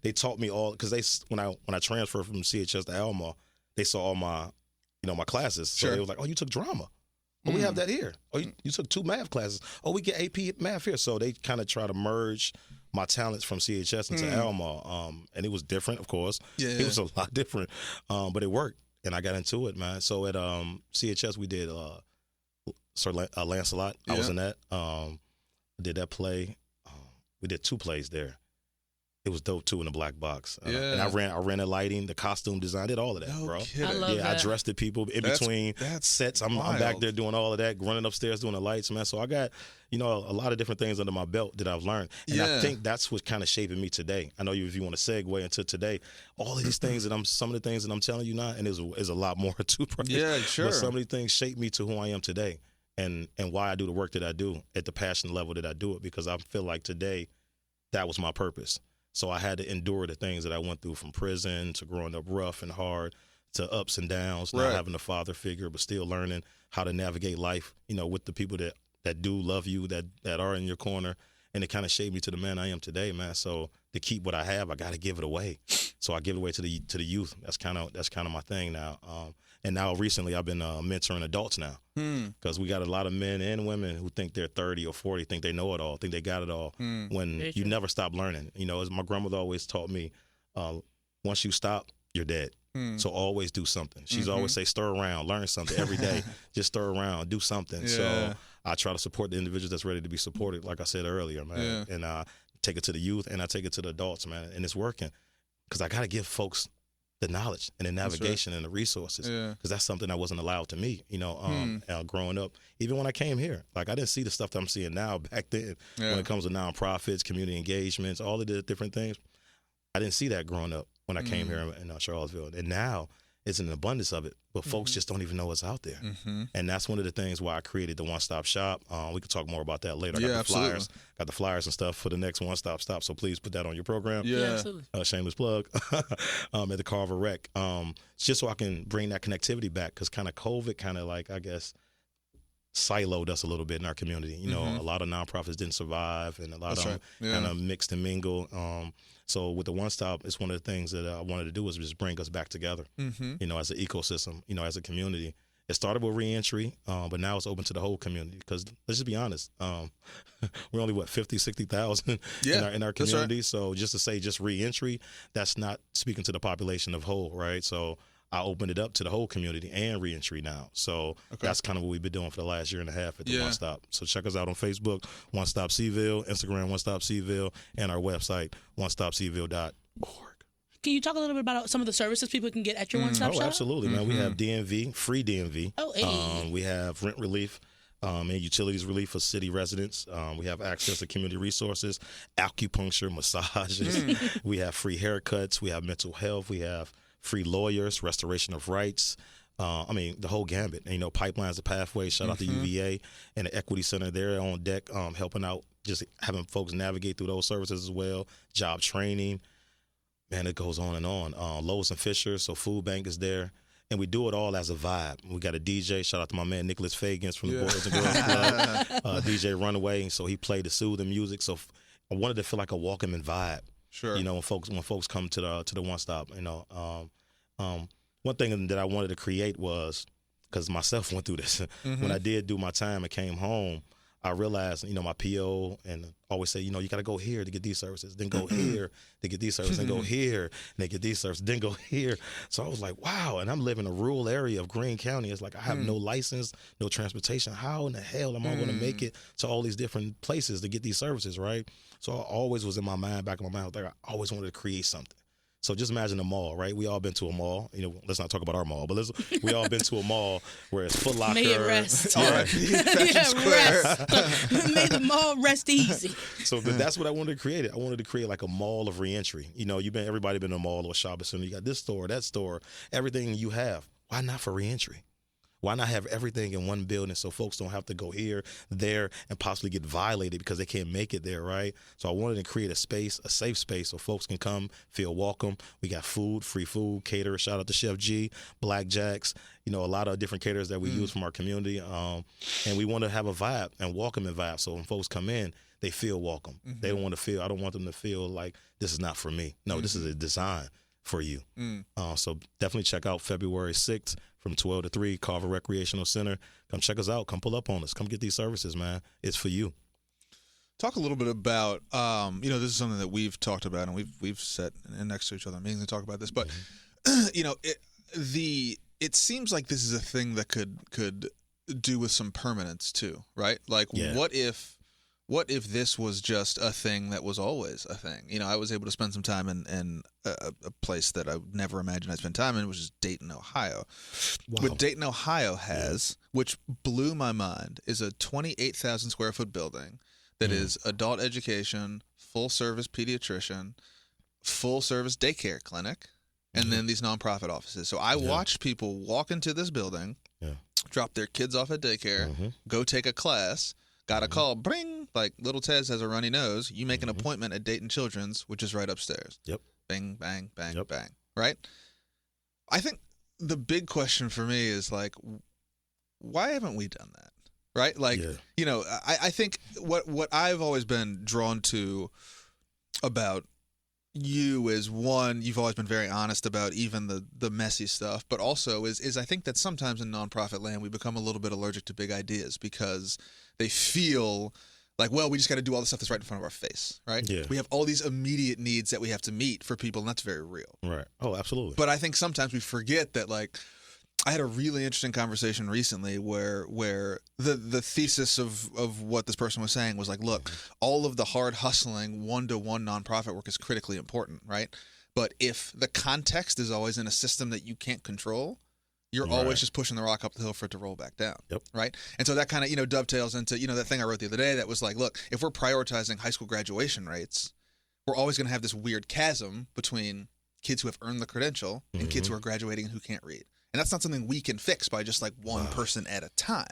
they taught me all, because when I transferred from CHS to Alma, they saw all my, my classes. So Sure. it was like, oh, you took drama. Oh, we have that here. Oh, you took 2 math classes. Oh, we get AP math here. So they kind of try to merge my talents from CHS into Alma. And it was different, of course. Yeah. It was a lot different, but it worked. And I got into it, man. So at CHS, we did Sir Lancelot. I was in that. I did that play. We did 2 plays there. It was dope too in the black box. And I ran the lighting, the costume design, did all of that, bro. I love that. I dressed the people in between sets. I'm back there doing all of that, running upstairs doing the lights, man. So I got, a lot of different things under my belt that I've learned. And I think that's what's kind of shaping me today. I know if you want to segue into today, all of these things some of the things that I'm telling you now, and there's a lot more too, right? Yeah, sure. But some of these things shape me to who I am today and why I do the work that I do at the passion level that I do it, because I feel like today that was my purpose. So I had to endure the things that I went through, from prison to growing up rough and hard to ups and downs, not having a father figure, but still learning how to navigate life, with the people that do love you, that are in your corner. And it kind of shaped me to the man I am today, man. So to keep what I have, I got to give it away. So I give it away to the youth. That's kind of my thing now. And now recently I've been mentoring adults now, because we got a lot of men and women who think they're 30 or 40, think they know it all, think they got it all, when you never stop learning. As my grandmother always taught me, once you stop, you're dead. So always do something. She's always say, stir around, learn something every day. Just stir around, do something. Yeah. So I try to support the individuals that's ready to be supported, like I said earlier, man. And I take it to the youth and I take it to the adults, man. And it's working, because I got to give folks the knowledge and the navigation and the resources, because that's something that wasn't allowed to me, growing up. Even when I came here, like, I didn't see the stuff that I'm seeing now back then when it comes to nonprofits, community engagements, all of the different things. I didn't see that growing up when I came here in Charlottesville. And now it's an abundance of it, but folks just don't even know what's out there. And that's one of the things why I created the One Stop Shop. We could talk more about that later. I got the flyers and stuff for the next One Stop Stop, so please put that on your program. Absolutely. Shameless plug. At the Carver Rec. Just so I can bring that connectivity back, because kind of COVID kind of, like, I guess, siloed us a little bit in our community. A lot of nonprofits didn't survive, and a lot of them kind of mixed and mingled. So with the One Stop, it's one of the things that I wanted to do was just bring us back together, as an ecosystem, as a community. It started with reentry, but now it's open to the whole community, because let's just be honest, we're only, 50, 60,000 in our community. Right. So just to say just reentry, that's not speaking to the population of whole, right? So I opened it up to the whole community and reentry now. So that's kind of what we've been doing for the last year and a half at the One Stop. So check us out on Facebook, One Stop Seville, Instagram, One Stop Seville, and our website, onestopseville.org. Can you talk a little bit about some of the services people can get at your One Stop Shop? Oh, absolutely, man. We have DMV, free DMV. Oh, hey. We have rent relief and utilities relief for city residents. We have access to community resources, acupuncture, massages. We have free haircuts. We have mental health. We have free lawyers, restoration of rights. The whole gambit. And, Pipelines to Pathways, shout out to UVA and the Equity Center there on deck, helping out, just having folks navigate through those services as well. Job training. Man, it goes on and on. Lowe's and Fisher, so Food Bank is there. And we do it all as a vibe. We got a DJ, shout out to my man Nicholas Fagans from the Boys and Girls Club, DJ Runaway. So he played the soothing music. So I wanted to feel like a welcoming vibe. Sure. When folks come to the One Stop, one thing that I wanted to create was, because myself went through this, when I did do my time and came home, I realized, my PO and always say, you got to go here to get these services, then go here to get these services, then go here and get these services, then go here. So I was like, wow. And I'm living in a rural area of Greene County. It's like I have no license, no transportation. How in the hell am I going to make it to all these different places to get these services, right? So I always was in my mind, back in my mind, like I always wanted to create something. So just imagine a mall, right? We all been to a mall. Let's not talk about our mall, but we all been to a mall where it's Foot Locker. May it rest. Rest. May the mall rest easy. So that's what I wanted to create. I wanted to create like a mall of reentry. Everybody been in a mall or a shopping center. You got this store, that store, everything you have. Why not for reentry? Why not have everything in one building so folks don't have to go here, there, and possibly get violated because they can't make it there, right? So I wanted to create a safe space so folks can come, feel welcome. We got food, free food, caterers. Shout out to Chef G, Blackjacks, a lot of different caterers that we use from our community. And we want to have a vibe and welcoming vibe. So when folks come in, they feel welcome. They don't want to feel, I don't want them to feel like this is not for me. No, this is a design for you. So definitely check out February 6th from 12 to 3, Carver Recreational Center. Come check us out. Come pull up on us. Come get these services, man. It's for you. Talk a little bit about, this is something that we've talked about, and we've sat next to each other meetings to talk about this. But it seems like this is a thing that could do with some permanence too, right? Like, what if this was just a thing that was always a thing? I was able to spend some time in a place that I would never imagine I'd spend time in, which is Dayton, Ohio. Wow. What Dayton, Ohio has, which blew my mind, is a 28,000 square foot building that is adult education, full service pediatrician, full service daycare clinic, and then these nonprofit offices. So I watched people walk into this building, drop their kids off at daycare, go take a class, got a call, bring, like little Tez has a runny nose, you make an appointment at Dayton Children's, which is right upstairs. Yep. Bang, bang, bang, bang, right? I think the big question for me is, like, why haven't we done that? Right? Like, I think what I've always been drawn to about you is, one, you've always been very honest about even the messy stuff, but also is I think that sometimes in nonprofit land we become a little bit allergic to big ideas because they feel like, well, we just got to do all the stuff that's right in front of our face, right? Yeah. We have all these immediate needs that we have to meet for people, and that's very real. Right. Oh, absolutely. But I think sometimes we forget that, like, I had a really interesting conversation recently where the thesis of what this person was saying was like, look, all of the hard hustling one-to-one nonprofit work is critically important, right? But if the context is always in a system that you can't control, you're always just pushing the rock up the hill for it to roll back down, right? And so that kind of, dovetails into, that thing I wrote the other day that was like, look, if we're prioritizing high school graduation rates, we're always going to have this weird chasm between kids who have earned the credential and kids who are graduating and who can't read. And that's not something we can fix by just like one person at a time,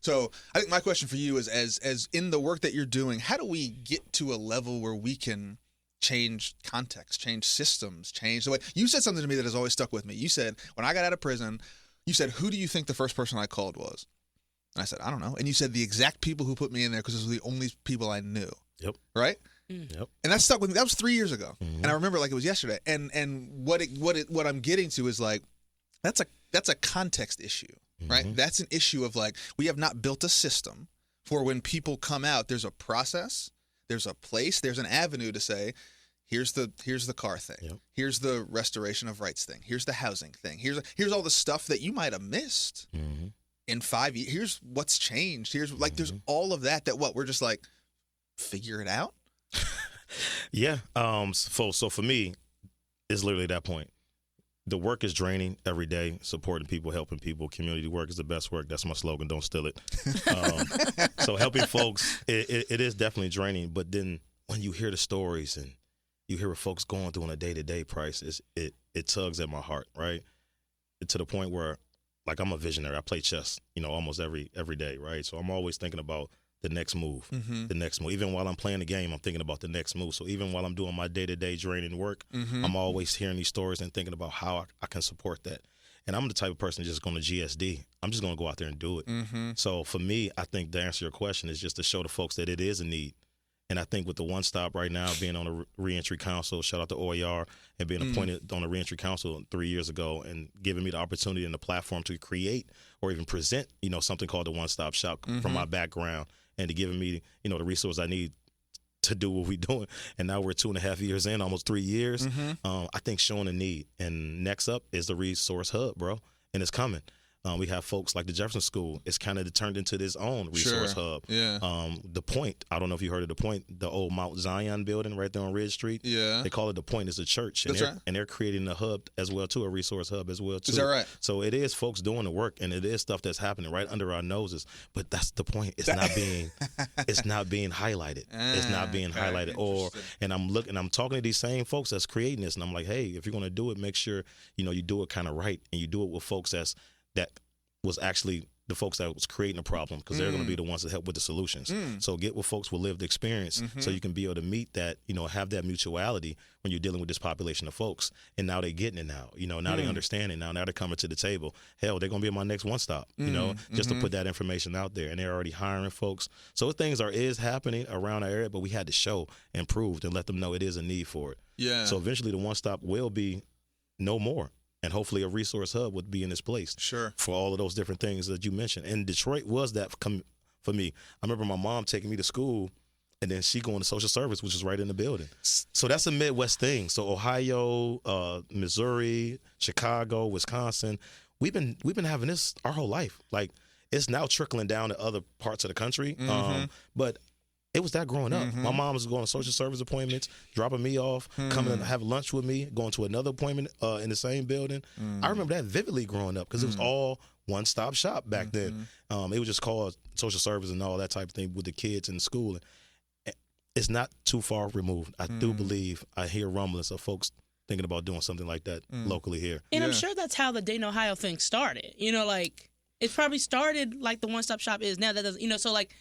So I think my question for you is, as in the work that you're doing, how do we get to a level where we can change context, change systems, change the way? You said something to me that has always stuck with me. You said, when I got out of prison, you said, who do you think the first person I called was? And I said, I don't know. And you said the exact people who put me in there because those were the only people I knew. Yep. Right? Yep. And that stuck with me. That was 3 years ago. And I remember like it was yesterday. And what I'm getting to is like, that's a context issue, right? That's an issue of like, we have not built a system for when people come out, there's a process, there's a place, there's an avenue to say, here's the car thing, here's the restoration of rights thing, here's the housing thing, here's all the stuff that you might have missed in 5 years. Here's what's changed. Here's like, there's all of that we're just like, figure it out. So for me, it's literally that point. The work is draining every day, supporting people, helping people. Community work is the best work. That's my slogan. Don't steal it. So helping folks, it is definitely draining. But then when you hear the stories and you hear what folks going through on a day-to-day price, it tugs at my heart, right? To the point where, like, I'm a visionary. I play chess, almost every day, right? So I'm always thinking about the next move, the next move. Even while I'm playing the game, I'm thinking about the next move. So even while I'm doing my day-to-day draining work, I'm always hearing these stories and thinking about how I can support that. And I'm the type of person just going to GSD. I'm just going to go out there and do it. So for me, I think to answer your question is just to show the folks that it is a need. And I think with the One Stop right now, being on the Reentry Council, shout out to OER, and being appointed on the Reentry Council 3 years ago and giving me the opportunity and the platform to create or even present, something called the One Stop Shop from my background, and to giving me, the resource I need to do what we're doing. And now we're 2.5 years in, almost 3 years. I think showing a need. And next up is the Resource Hub, bro. And it's coming. We have folks like the Jefferson School. It's kind of turned into this own resource hub. Yeah. The Point, I don't know if you heard of the Point, the old Mount Zion building right there on Ridge Street. Yeah. They call it the Point. It's a church. And That's right. And they're creating a hub as well, too, a resource hub as well, too. Is that right? So it is folks doing the work, and it is stuff that's happening right under our noses. But that's the point. It's not being highlighted. It's not being highlighted. And I'm talking to these same folks that's creating this, and I'm like, hey, if you're going to do it, make sure, you do it kind of right, and you do it with folks that was actually the folks that was creating the problem, because they're going to be the ones that help with the solutions. So get with folks with lived experience so you can be able to meet that, have that mutuality when you're dealing with this population of folks. And now they're getting it now. Now they understand it now. Now they're coming to the table. Hell, they're going to be in my next one stop, just to put that information out there. And they're already hiring folks. So things is happening around our area, but we had to show and prove and let them know it is a need for it. Yeah. So eventually the one stop will be no more. And hopefully a resource hub would be in this place for all of those different things that you mentioned. And Detroit was that for me. I remember my mom taking me to school, and then she going to social service, which is right in the building. So that's a Midwest thing. So Ohio, Missouri, Chicago, Wisconsin, we've been having this our whole life. Like, it's now trickling down to other parts of the country. But it was that growing up. My mom was going to social service appointments, dropping me off, coming and have lunch with me, going to another appointment in the same building. I remember that vividly growing up because it was all one-stop shop back then. It was just called social service and all that type of thing with the kids in the school. It's not too far removed. I do believe I hear rumblings of folks thinking about doing something like that locally here. And I'm sure that's how the Dayton, Ohio thing started. It probably started like the one-stop shop is now. That doesn't, so like,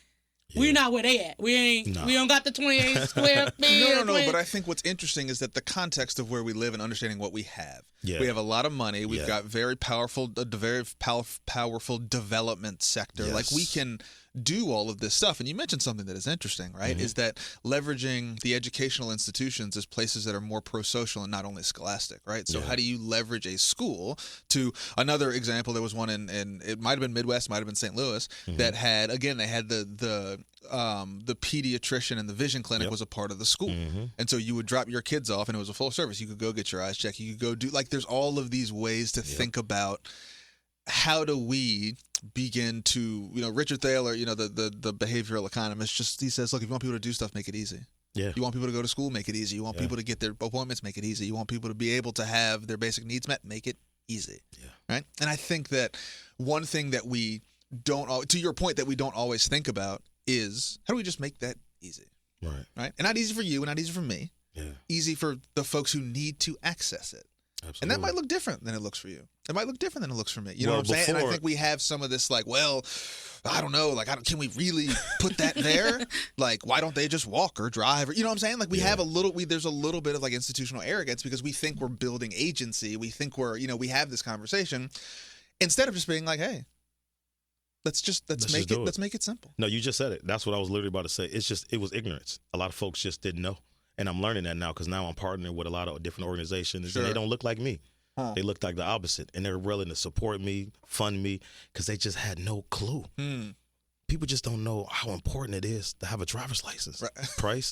we're not where they at. We don't got the 28 square feet. No. But I think what's interesting is that the context of where we live and understanding what we have. Yeah. We have a lot of money. We've got very powerful development sector. Yes. Like, we can do all of this stuff. And you mentioned something that is interesting, right? Is that leveraging the educational institutions as places that are more pro-social and not only scholastic, right? So how do you leverage a school to another example? There was one in it might have been Midwest, might have been St. Louis, that had, again, they had the pediatrician and the vision clinic was a part of the school. And so you would drop your kids off and it was a full service. You could go get your eyes checked. You could go do, like, there's all of these ways to think about how do we begin to, Richard Thaler, the behavioral economist, he says, look, if you want people to do stuff, make it easy. Yeah. You want people to go to school, make it easy. You want people to get their appointments, make it easy. You want people to be able to have their basic needs met, make it easy. Yeah. Right? And I think that one thing that we don't, to your point, that we don't always think about is how do we just make that easy? Right? And not easy for you and not easy for me. Yeah. Easy for the folks who need to access it. Absolutely. And that might look different than it looks for you. It might look different than it looks for me. You know what I'm saying? And I think we have some of this, like, well, I don't know, like, can we really put that there? Like, why don't they just walk or drive? Or, you know what I'm saying? Like, we have there's a little bit of, like, institutional arrogance because we think we're building agency. We think we have this conversation instead of just being like, hey, let's make it simple. No, you just said it. That's what I was literally about to say. It was ignorance. A lot of folks just didn't know. And I'm learning that now because now I'm partnering with a lot of different organizations. And they don't look like me. They look like the opposite. And they're willing to support me, fund me, because they just had no clue. People just don't know how important it is to have a driver's license. Price.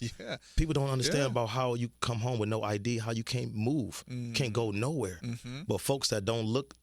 People don't understand about how you come home with no ID, how you can't move, can't go nowhere. But folks that don't look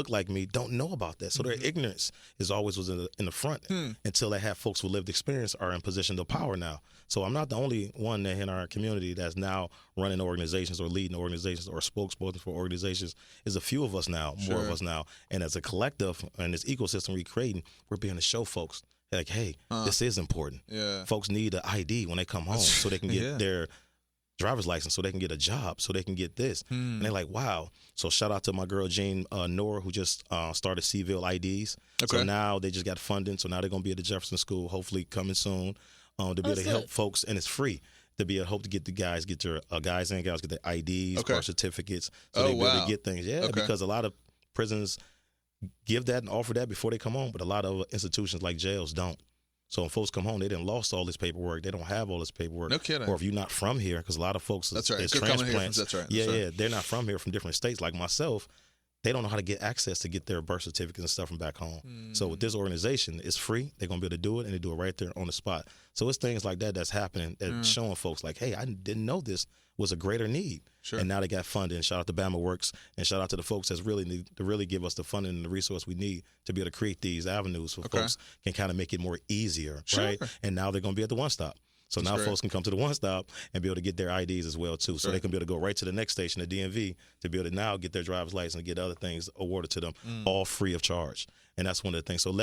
like me don't know about that. So their ignorance was in the front until they have folks with lived experience are in position of power now. So I'm not the only one in our community that's now running organizations or leading organizations or spokesperson for organizations. There's a few of us now, more of us now. And as a collective and this ecosystem we're creating, we're being to show folks like, hey, this is important. Yeah. Folks need an ID when they come home so they can get their driver's license, so they can get a job, so they can get this. And they're like, wow. So shout out to my girl, Jane Nora, who just started Seville IDs. Okay. So now they just got funding. So now they're going to be at the Jefferson School, hopefully coming soon. To be able to help folks, and it's free to be able to hope to get the guys get their guys and gals get their IDs, birth certificates, so they be able to get things. Yeah, because a lot of prisons give that and offer that before they come home, but a lot of institutions like jails don't. So when folks come home, they done lost all this paperwork. They don't have all this paperwork. No kidding. Or if you're not from here, because a lot of folks is transplants. That's right. Yeah, they're not from here, from different states. Like myself, they don't know how to get access to get their birth certificates and stuff from back home. So with this organization, it's free. They're going to be able to do it, and they do it right there on the spot. So it's things like that that's happening, that's showing folks like, hey, I didn't know this was a greater need. Sure. And now they got funding. And shout out to Bama Works, and shout out to the folks that's really need to really give us the funding and the resource we need to be able to create these avenues so folks can kind of make it more easier, right? And now they're going to be at the one stop. So now folks can come to the one stop and be able to get their IDs as well too. So they can be able to go right to the next station, the DMV, to be able to now get their driver's license and get other things awarded to them, all free of charge. And that's one of the things. So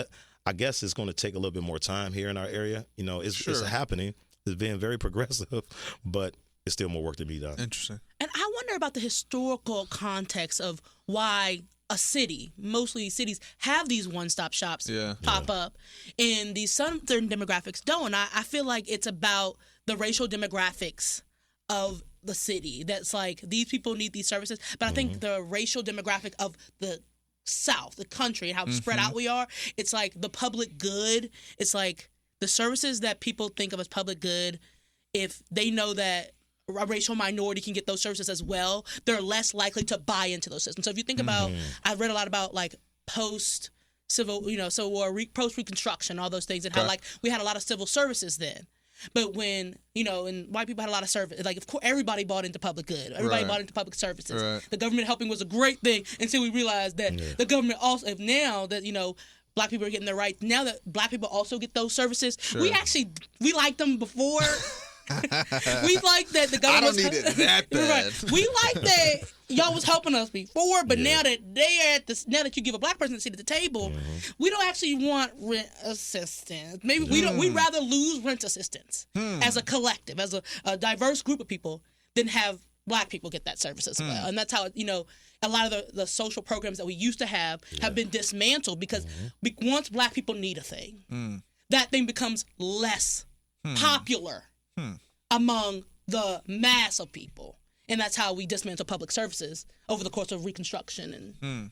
I guess it's going to take a little bit more time here in our area. It's happening. It's being very progressive, but it's still more work to be done. Interesting. And I I wonder about the historical context of why a city, mostly cities, have these one-stop shops pop up, and these certain demographics don't. And I feel like it's about the racial demographics of the city. That's like, these people need these services. But I think the racial demographic of the South, the country, and how spread out we are, it's like the public good. It's like the services that people think of as public good, if they know that a racial minority can get those services as well, they're less likely to buy into those systems. So if you think about, I've read a lot about like post-civil, Civil War, post-Reconstruction, all those things, and how like we had a lot of civil services then. But when, and white people had a lot of service, like, of course, everybody bought into public good. Everybody bought into public services. Right. The government helping was a great thing until we realized that the government also, if now that, Black people are getting their rights, now that Black people also get those services, we liked them before. We like that the government. I don't need it that bad. Right. We like that y'all was helping us before, but now that they're now that you give a Black person a seat at the table, we don't actually want rent assistance. Maybe we don't. We'd rather lose rent assistance as a collective, as a diverse group of people, than have Black people get that service as well. And that's how a lot of the social programs that we used to have been dismantled because once Black people need a thing, that thing becomes less popular among the mass of people. And that's how we dismantle public services over the course of Reconstruction and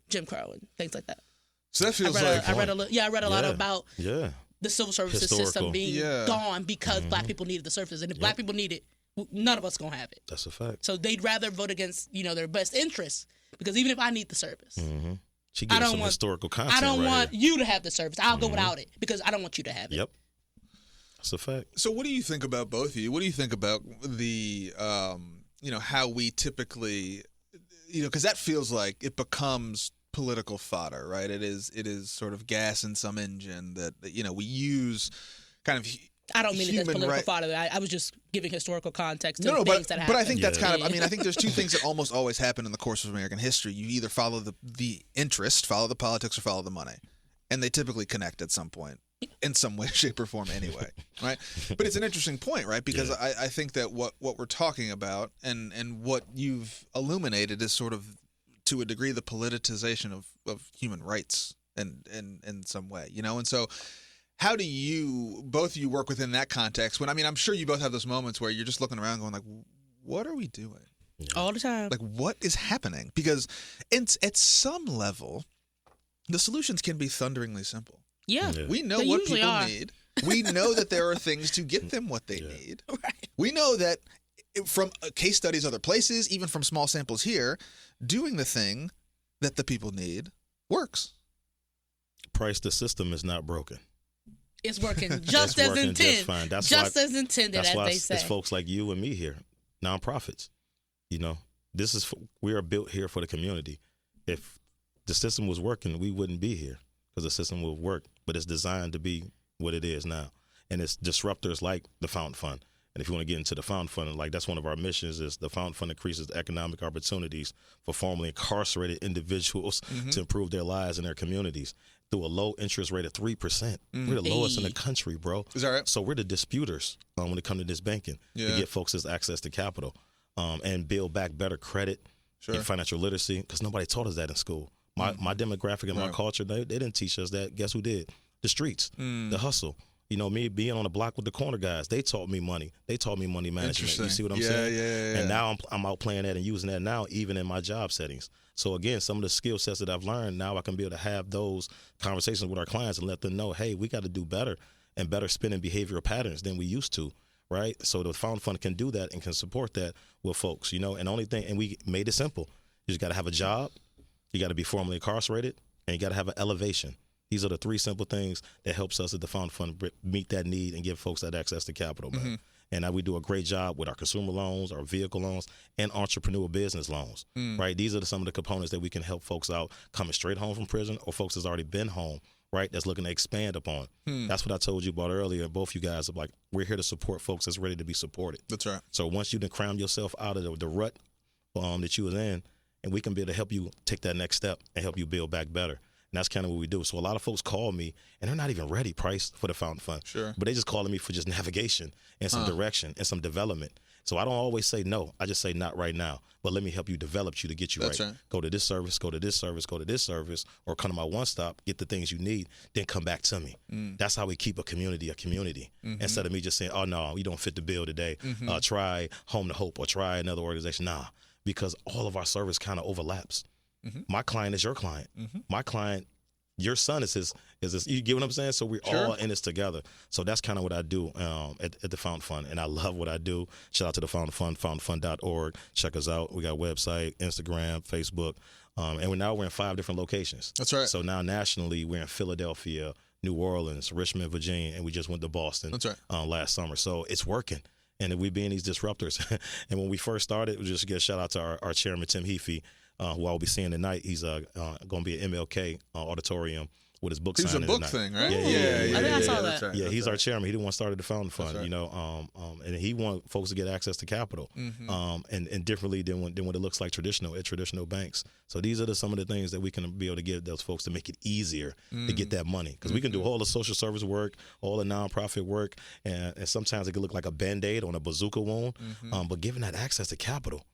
Jim Crow and things like that. So that feels I read a lot about the civil services system being gone because Black people needed the services. And if Black people need it, none of us going to have it. That's a fact. So they'd rather vote against, their best interests, because even if I need the service, she gives some historical content. I don't want you to have the service. I'll go without it because I don't want you to have it. Yep. That's a fact. So what do you think about both of you? What do you think about the, how we typically, because that feels like it becomes political fodder, right? It is sort of gas in some engine that we use kind of. I don't mean it as political fodder. I was just giving historical context to things that happened. But I think that's kind of, I think there's two things that almost always happen in the course of American history. You either follow the interest, follow the politics, or follow the money. And they typically connect at some point in some way, shape, or form anyway, right? But it's an interesting point, right? Because I think that what we're talking about and what you've illuminated is sort of, to a degree, the politicization of human rights in some way, And so how do you, both of you, work within that context? When I'm sure you both have those moments where you're just looking around going like, what are we doing? All the time. Like, what is happening? Because at some level, the solutions can be thunderingly simple. Yeah. We know what people need. We know that there are things to get them what they need. Right. We know that from case studies other places, even from small samples here, doing the thing that the people need works. Price, the system is not broken. It's working just as intended. Just fine. That's as intended, as they say. It's folks like you and me here, nonprofits. We are built here for the community. If the system was working, we wouldn't be here because the system will work. But it's designed to be what it is now, and it's disruptors like the Fountain Fund. And if you want to get into the Fountain Fund, like that's one of our missions, is the Fountain Fund increases economic opportunities for formerly incarcerated individuals to improve their lives and their communities through a low interest rate of 3%. We're the lowest in the country, bro. Is that right? So we're the disputers when it comes to this banking to get folks this access to capital and build back better credit and financial literacy, because nobody taught us that in school. My demographic and my culture, they didn't teach us that. Guess who did? The streets, the hustle. Me being on the block with the corner guys, they taught me money. They taught me money management. You see what I'm saying? Yeah. And now I'm out playing that and using that now, even in my job settings. So again, some of the skill sets that I've learned, now I can be able to have those conversations with our clients and let them know, hey, we got to do better and better spending behavioral patterns than we used to, right? So the Fountain Fund can do that and can support that with folks, And the only thing, and we made it simple. You just got to have a job, you got to be formerly incarcerated, and you got to have an elevation. These are the three simple things that helps us at the Fountain Fund meet that need and give folks that access to capital, man. And now we do a great job with our consumer loans, our vehicle loans, and entrepreneur business loans, right? These are some of the components that we can help folks out coming straight home from prison or folks that's already been home, right, that's looking to expand upon. That's what I told you about earlier. Both you guys are like, we're here to support folks that's ready to be supported. That's right. So once you done cram yourself out of the rut that you was in, and we can be able to help you take that next step and help you build back better. And that's kind of what we do. So a lot of folks call me, and they're not even ready, Price, for the Fountain Fund. Sure. But they just calling me for just navigation and some direction and some development. So I don't always say no. I just say not right now. But let me help you develop you to get you That's right. right. Go to this service, go to this service, go to this service, or come to my one stop, get the things you need, then come back to me. That's how we keep a community. Instead of me just saying, oh, no, you don't fit the bill today. Try Home to Hope or try another organization. Nah, because all of our service kind of overlaps. My client is your client. My client, your son is his. You get what I'm saying? So we're all in this together. So that's kind of what I do at the Fountain Fund, and I love what I do. Shout out to the Fountain Fund, fountainfund.org. Check us out. We got a website, Instagram, Facebook, and we're in 5 different locations. That's right. So now nationally, we're in Philadelphia, New Orleans, Richmond, Virginia, and we just went to Boston. That's right. Last summer. So it's working. And we being these disruptors. And when we first started, we just get a shout out to our chairman, Tim Heafy, who I'll be seeing tonight. He's going to be at MLK auditorium with his book signing. He was a book tonight. thing, right? Yeah. I think I saw that. That's right. Yeah, he's our chairman. He the one started the Fountain Fund, right. you know, and he want folks to get access to capital, and differently than what it looks like at traditional banks. So these are some of the things that we can be able to give those folks to make it easier to get that money, because we can do all the social service work, all the nonprofit work, and sometimes it can look like a Band-Aid on a bazooka wound, but giving that access to capital.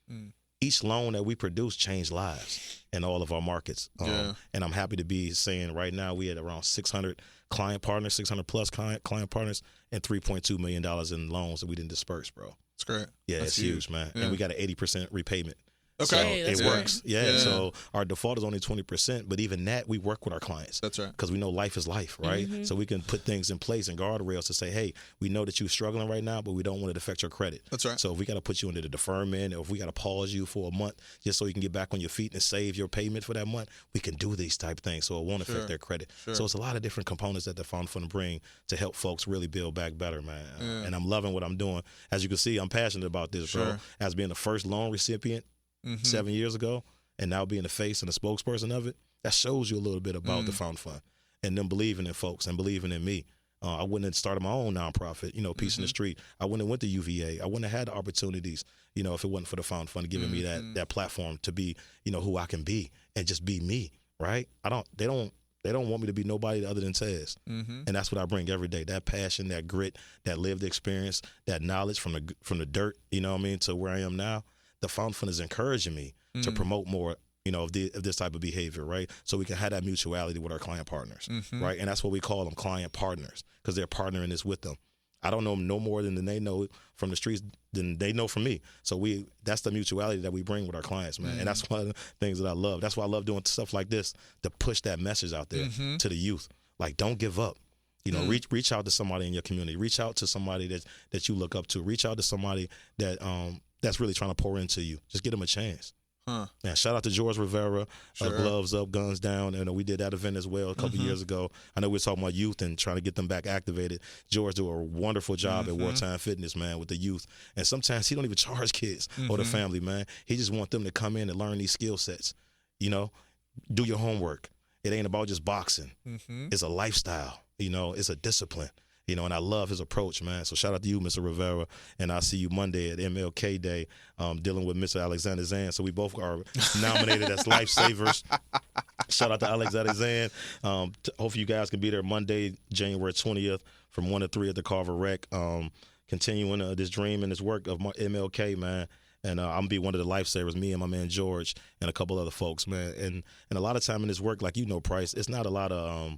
Each loan that we produce changed lives in all of our markets. And I'm happy to be saying right now we had around 600 client partners, 600 plus client partners, and $3.2 million in loans that we didn't disperse, bro. It's great. Yeah, That's it's huge, man. Yeah. And we got an 80% repayment. Okay. So it That's works. Yeah. So our default is only 20%, but even that, we work with our clients. That's right. Because we know life is life, right? So we can put things in place and guardrails to say, hey, we know that you're struggling right now, but we don't want it to affect your credit. That's right. So if we got to put you into the deferment, or if we got to pause you for a month just so you can get back on your feet and save your payment for that month, we can do these type of things so it won't affect their credit. So it's a lot of different components that the Fountain Fund bring to help folks really build back better, man. And I'm loving what I'm doing. As you can see, I'm passionate about this, bro. As being the first loan recipient 7 years ago, and now being the face and the spokesperson of it, that shows you a little bit about the Fountain Fund and them believing in folks and believing in me. I wouldn't have started my own nonprofit, Peace in the Street. I wouldn't have went to UVA. I wouldn't have had the opportunities, if it wasn't for the Fountain Fund giving me that platform to be, who I can be and just be me, right? They don't want me to be nobody other than Tez. And that's what I bring every day. That passion, that grit, that lived experience, that knowledge from the dirt, to where I am now. The Fountain Fund is encouraging me to promote more, of this type of behavior, right? So we can have that mutuality with our client partners, right? And that's what we call them, client partners, because they're partnering this with them. I don't know them no more than they know from the streets than they know from me. So that's the mutuality that we bring with our clients, man. And that's one of the things that I love. That's why I love doing stuff like this, to push that message out there to the youth. Like, don't give up. Reach out to somebody in your community. Reach out to somebody that you look up to. Reach out to somebody that that's really trying to pour into you. Just give them a chance. Yeah, shout out to George Rivera, Gloves Up, Guns Down. We did that event as well a couple years ago. I know we were talking about youth and trying to get them back activated. George do a wonderful job at Wartime Fitness, man, with the youth. And sometimes he don't even charge kids or the family, man. He just want them to come in and learn these skill sets. Do your homework. It ain't about just boxing. It's a lifestyle. It's a discipline. And I love his approach, man. So shout out to you, Mr. Rivera. And I'll see you Monday at MLK Day, dealing with Mr. Alexander Zan. So we both are nominated as lifesavers. Shout out to Alexander Zan. Hopefully you guys can be there Monday, January 20th from 1 to 3 at the Carver Rec. Continuing this dream and this work of MLK, man. And I'm going to be one of the lifesavers, me and my man George and a couple other folks, man. And a lot of time in this work, like Price, it's not a lot of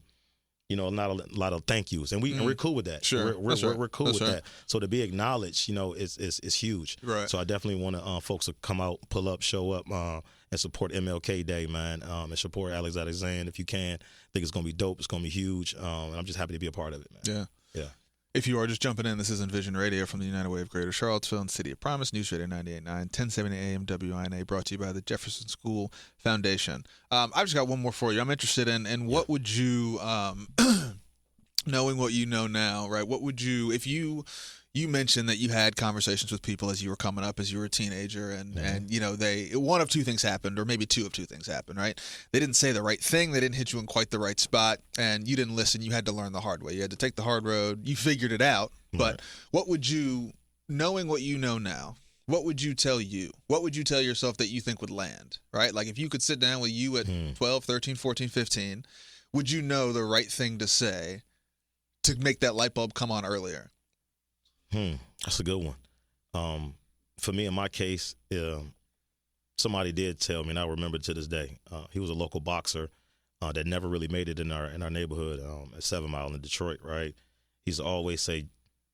not a lot of thank yous, and we're cool with that. Sure, we're cool with that. So to be acknowledged, is huge. Right. So I definitely want folks to come out, pull up, show up, and support MLK Day, man, and support Alexander Zan if you can. I think it's gonna be dope. It's gonna be huge, and I'm just happy to be a part of it, man. Yeah. If you are just jumping in, this is Envision Radio from the United Way of Greater Charlottesville and City of Promise, News Radio 98.9, 1070 AM WINA, brought to you by the Jefferson School Foundation. I've just got one more for you. I'm interested in what would you, knowing what you know now, right, what would you, if you mentioned that you had conversations with people as you were coming up, as you were a teenager, and one of two things happened, or maybe two of two things happened, right? They didn't say the right thing, they didn't hit you in quite the right spot, and you didn't listen. You had to learn the hard way. You had to take the hard road. You figured it out, but what would you, knowing what you know now, what would you tell you? What would you tell yourself that you think would land, right? Like if you could sit down with you at 12, 13, 14, 15, would you know the right thing to say to make that light bulb come on earlier? That's a good one. for me, in my case, somebody did tell me, and I remember to this day. He was a local boxer that never really made it in our neighborhood at 7 Mile in Detroit. Right? He used to always say,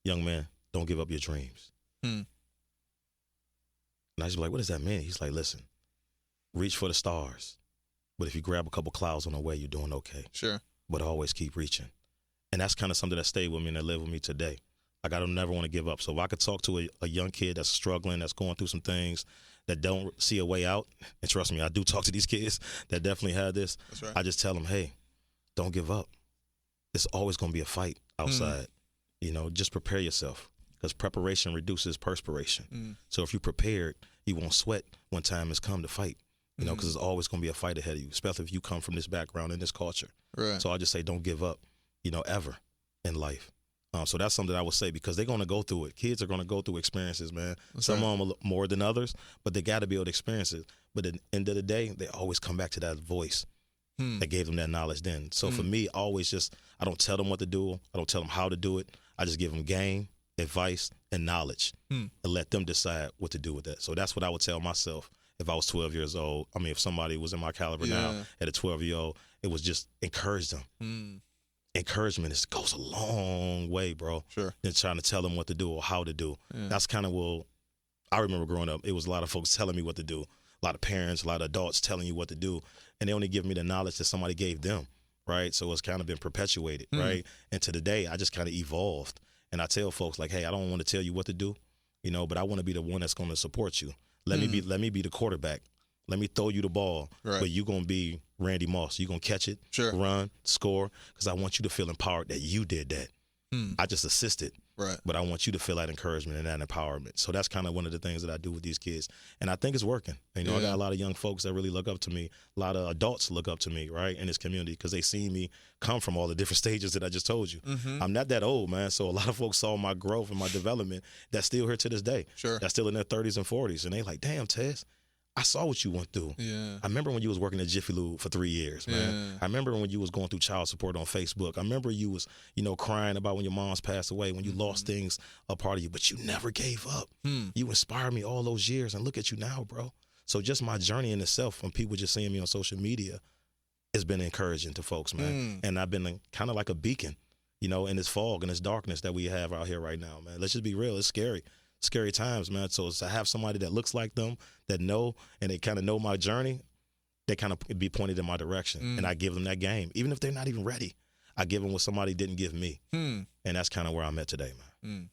"Young man, don't give up your dreams." And I used to be like, "What does that mean?" He's like, "Listen, reach for the stars, but if you grab a couple clouds on the way, you're doing okay. Sure. But always keep reaching." And that's kind of something that stayed with me and that live with me today. Like, I don't never want to give up. So if I could talk to a young kid that's struggling, that's going through some things, that don't see a way out, and trust me, I do talk to these kids that definitely had this. That's right. I just tell them, hey, don't give up. It's always going to be a fight outside. You know, just prepare yourself, because preparation reduces perspiration. So if you're prepared, you won't sweat when time has come to fight. You know, because there's always going to be a fight ahead of you, especially if you come from this background and this culture. Right. So I just say, don't give up, you know, ever in life. So that's something I would say, because they're going to go through it. Kids are going to go through experiences, man. That's Some right. of them more than others, but they got to be able to experience it. But at the end of the day, they always come back to that voice that gave them that knowledge then. So for me, I don't tell them what to do. I don't tell them how to do it. I just give them game, advice, and knowledge, and let them decide what to do with that. So that's what I would tell myself if I was 12 years old. I mean, if somebody was in my caliber now at a 12-year-old, it was just encourage them. Encouragement goes a long way, bro. Sure. Than trying to tell them what to do or how to do. Yeah. That's kind of what I remember growing up. It was a lot of folks telling me what to do. A lot of parents, a lot of adults telling you what to do. And they only give me the knowledge that somebody gave them, right? So it's kind of been perpetuated, right? And to the day, I just kind of evolved. And I tell folks, like, hey, I don't want to tell you what to do, you know, but I want to be the one that's going to support you. Let me be the quarterback. Let me throw you the ball, but you're going to be Randy Moss. You're going to catch it, run, score, because I want you to feel empowered that you did that. I just assisted, but I want you to feel that encouragement and that empowerment. So that's kind of one of the things that I do with these kids. And I think it's working. You know, I got a lot of young folks that really look up to me. A lot of adults look up to me, right, in this community, because they see me come from all the different stages that I just told you. I'm not that old, man. So a lot of folks saw my growth and my development that's still here to this day. Sure. That's still in their 30s and 40s. And they like, damn, Tess, I saw what you went through. Yeah. I remember when you was working at Jiffy Lube for 3 years, man. Yeah. I remember when you was going through child support on Facebook. I remember you was, you know, crying about when your mom's passed away, when you lost things a part of you, but you never gave up. You inspired me all those years, and look at you now, bro. So just my journey in itself, from people just seeing me on social media, has been encouraging to folks, man. And I've been kind of like a beacon, you know, in this fog and this darkness that we have out here right now, man. Let's just be real. It's scary times, man. So to have somebody that looks like them, that know, and they kind of know my journey, they kind of be pointed in my direction. And I give them that game. Even if they're not even ready, I give them what somebody didn't give me. And that's kind of where I'm at today, man.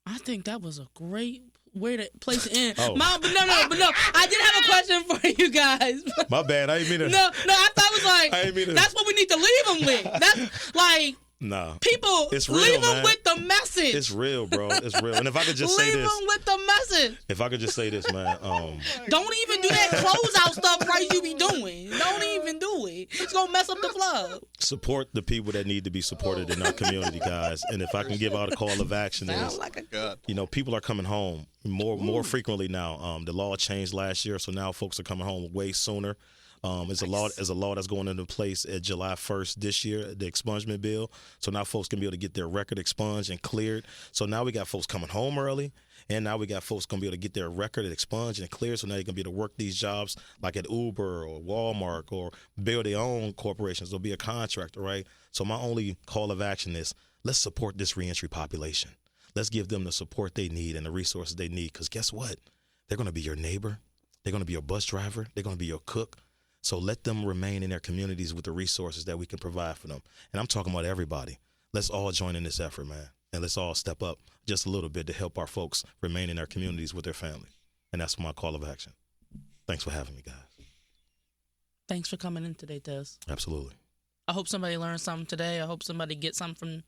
I think that was a great way to place it in. Oh. But no. I did have a question for you guys. My bad. I didn't mean to. No, I thought it was like, I didn't mean to. that's what we need to leave them with. That's like, Nah. people, It's real, leave them man. with the message. It's real, bro. It's real. And if I could just say Leave this. them with the message. If I could just say this, man. Don't even do that closeout stuff right you be doing. Don't even do it. It's going to mess up the flow. Support the people that need to be supported in our community, guys. And if I can give out a call of action, Sound is, like a God. you know, people are coming home more frequently now. The law changed last year, so now folks are coming home way sooner. There's a law that's going into place at July 1st this year, the expungement bill. So now folks can be able to get their record expunged and cleared. So now we got folks coming home early, and now we got folks going to be able to get their record expunged and cleared. So now they can be able to work these jobs like at Uber or Walmart, or build their own corporations or be a contractor, right? So my only call of action is, let's support this reentry population. Let's give them the support they need and the resources they need, because guess what? They're going to be your neighbor. They're going to be your bus driver. They're going to be your cook. So let them remain in their communities with the resources that we can provide for them. And I'm talking about everybody. Let's all join in this effort, man. And let's all step up just a little bit to help our folks remain in their communities with their family. And that's my call of action. Thanks for having me, guys. Thanks for coming in today, Tess. Absolutely. I hope somebody learned something today. I hope somebody gets something from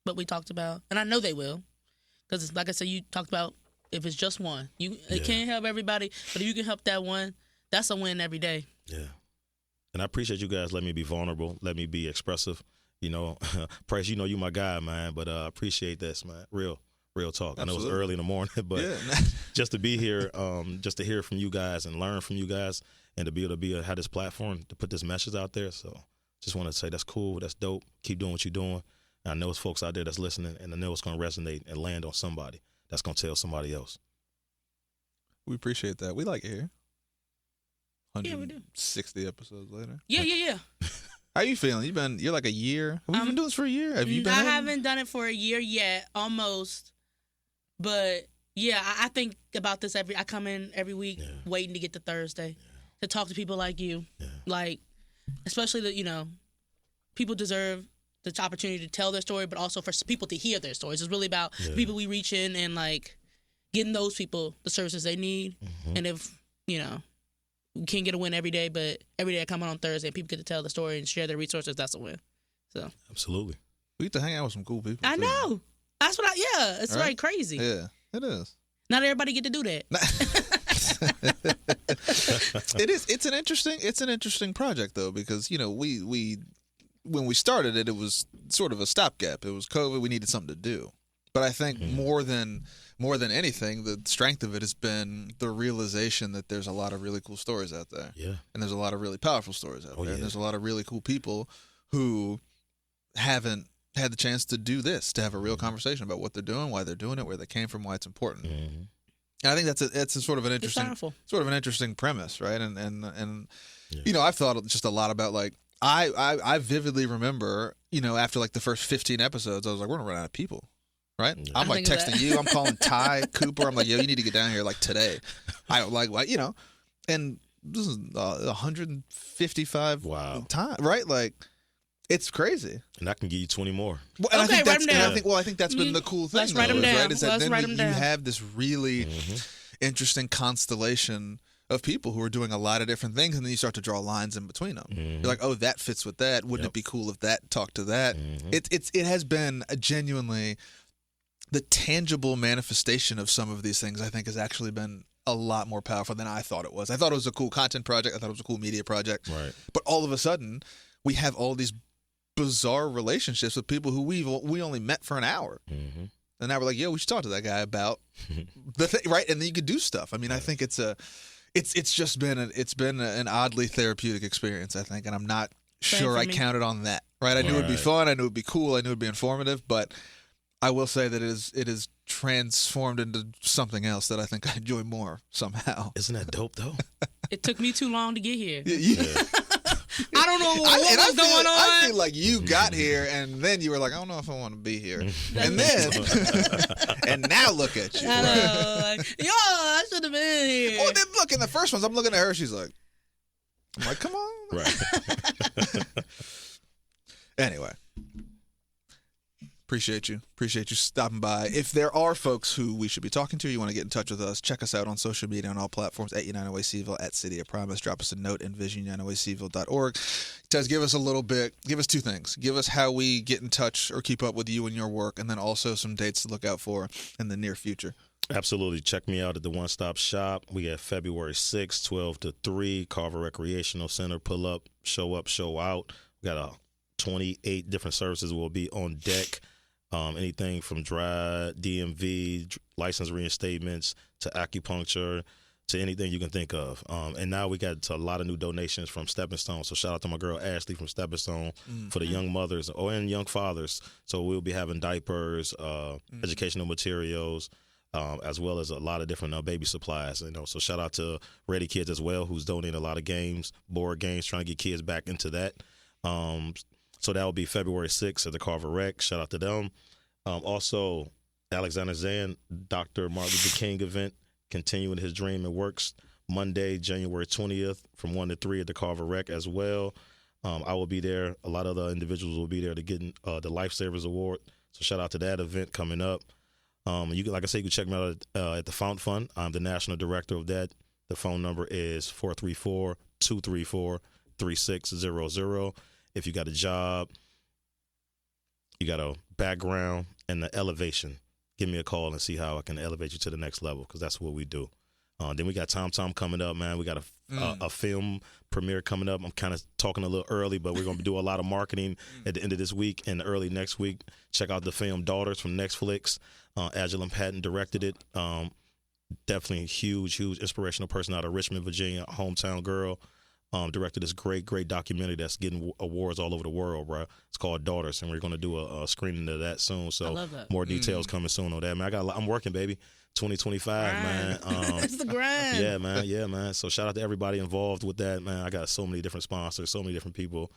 what we talked about. And I know they will. Because like I said, you talked about if it's just one. It can't help everybody, but if you can help that one, that's a win every day. Yeah. And I appreciate you guys letting me be vulnerable, let me be expressive. You know, Price, you know you my guy, man, but I appreciate this, man. Real talk. Absolutely. I know it's early in the morning, but just to be here, just to hear from you guys and learn from you guys, and to be able to have this platform to put this message out there. So just want to say that's cool, that's dope. Keep doing what you're doing. And I know it's folks out there that's listening, and I know it's going to resonate and land on somebody. that's going to tell somebody else. We appreciate that. We like it here. Yeah, we do. 160 episodes later. Yeah. How you feeling? You're like a year. Have you been doing this for a year? Have you been? I haven't done it for a year yet, almost. But yeah, I think about this I come in every week waiting to get to Thursday to talk to people like you. Yeah. Like, especially people deserve the opportunity to tell their story, but also for people to hear their stories. It's really about the people we reach in and like getting those people the services they need. Mm-hmm. And if, we can't get a win every day, but every day I come on Thursday and people get to tell the story and share their resources, that's a win. So absolutely. We get to hang out with some cool people. I know. That's what it's right? Like crazy. Yeah, it is. Not everybody get to do that. It is. It's an interesting project though, because we when we started it was sort of a stopgap. It was COVID. We needed something to do. But I think more than anything, the strength of it has been the realization that there's a lot of really cool stories out there. Yeah. And there's a lot of really powerful stories out there. Yeah. And there's a lot of really cool people who haven't had the chance to do this, to have a real conversation about what they're doing, why they're doing it, where they came from, why it's important. Mm-hmm. And I think that's a sort of an interesting premise, right? And I've thought just a lot about like I vividly remember, after like the first 15 episodes, I was like, we're gonna run out of people. Right? Yeah. I'm like texting you. I'm calling Ty Cooper. I'm like, yo, you need to get down here like today. I don't like, and this is 155 time, right? Like, it's crazy. And I can give you 20 more. Well, and okay, write them down. I think that's been the cool thing. Let's write them down. Right? Is that Let's then write them down. You have this really interesting constellation of people who are doing a lot of different things, and then you start to draw lines in between them. Mm-hmm. You're like, oh, that fits with that. Wouldn't it be cool if that talked to that? Mm-hmm. It has been a genuinely. The tangible manifestation of some of these things, I think, has actually been a lot more powerful than I thought it was. I thought it was a cool content project. I thought it was a cool media project. Right. But all of a sudden, we have all these bizarre relationships with people who we only met for an hour. Mm-hmm. And now we're like, yo, we should talk to that guy about the thing, right? And then you could do stuff. I mean, I think it's just been an oddly therapeutic experience, I think, and I'm not sure I counted on that. Right? I knew it'd be fun. I knew it'd be cool. I knew it'd be informative, but I will say that it is transformed into something else that I think I enjoy more somehow. Isn't that dope, though? It took me too long to get here. Yeah. I don't know what was going on. I feel like you got here, and then you were like, I don't know if I want to be here. And then, and now look at you. I know. Like, yo, I should have been here. Oh, then look, in the first ones, I'm looking at her, she's like, I'm like, come on. Right. Anyway. Appreciate you stopping by. If there are folks who we should be talking to, you want to get in touch with us, check us out on social media on all platforms at United Way Cville, at City of Promise. Drop us a note, envisionunitedwaycville.org. Tez, give us two things. Give us how we get in touch or keep up with you and your work, and then also some dates to look out for in the near future. Absolutely. Check me out at the One Stop Shop. We got February 6th, 12 to 3, Carver Recreational Center. Pull up, show out. We got 28 different services will be on deck. Anything from dry, DMV, license reinstatements, to acupuncture, to anything you can think of. And now we got a lot of new donations from Stepping Stone. So shout out to my girl Ashley from Stepping Stone for the young mothers and young fathers. So we'll be having diapers, educational materials, as well as a lot of different baby supplies. So shout out to Ready Kids as well, who's donating a lot of games, board games, trying to get kids back into that. So that will be February 6th at the Carver Rec. Shout out to them. Also, Alexander Zan, Dr. Martin Luther King event, continuing his dream and works, Monday, January 20th from 1 to 3 at the Carver Rec as well. I will be there. A lot of other individuals will be there to get the Lifesavers Award. So shout out to that event coming up. You can, like I said, you can check me out at the Fountain Fund. I'm the national director of that. The phone number is 434-234-3600. If you got a job, you got a background and the elevation, give me a call and see how I can elevate you to the next level, because that's what we do. Then we got Tom coming up, man. We got a film premiere coming up. I'm kind of talking a little early, but we're going to do a lot of marketing at the end of this week and early next week. Check out the film Daughters from Netflix. Angela Patton directed it. Definitely a huge inspirational person out of Richmond, Virginia, hometown girl. directed this great documentary that's getting awards all over the world, bro. It's called Daughters, and we're going to do a screening of that soon. So I love that. more details coming soon on that, man. I'm working, baby. 2025, man. It's the grind. Yeah, man. So shout out to everybody involved with that, man. I got so many different sponsors, so many different people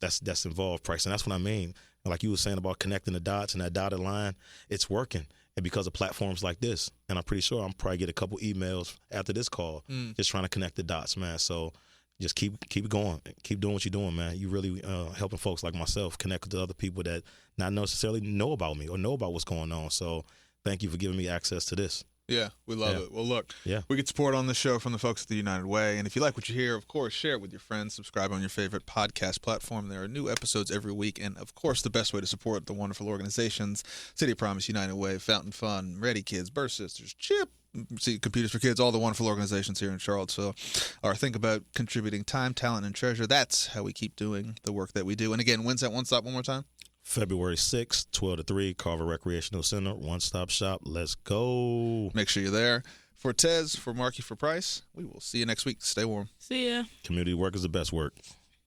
that's involved, Price. And that's what I mean. Like you were saying about connecting the dots and that dotted line, it's working. And because of platforms like this, and I'm pretty sure I'm probably get a couple emails after this call, just trying to connect the dots, man. So just keep going, keep doing what you're doing, man. You really helping folks like myself connect with other people that not necessarily know about me or know about what's going on. So thank you for giving me access to this. Yeah, we love it. Well, look, Yeah. we get support on the show from the folks at the United Way. And if you like what you hear, of course, share it with your friends. Subscribe on your favorite podcast platform. There are new episodes every week. And, of course, the best way to support the wonderful organizations, City of Promise, United Way, Fountain Fun, Ready Kids, Birth Sisters, CHIP, See Computers for Kids, all the wonderful organizations here in Charlottesville are think about contributing time, talent, and treasure. That's how we keep doing the work that we do. And, again, when's that one stop one more time? February 6th, 12 to 3, Carver Recreational Center, one-stop shop. Let's go. Make sure you're there. For Tez, for Marky, for Price, we will see you next week. Stay warm. See ya. Community work is the best work.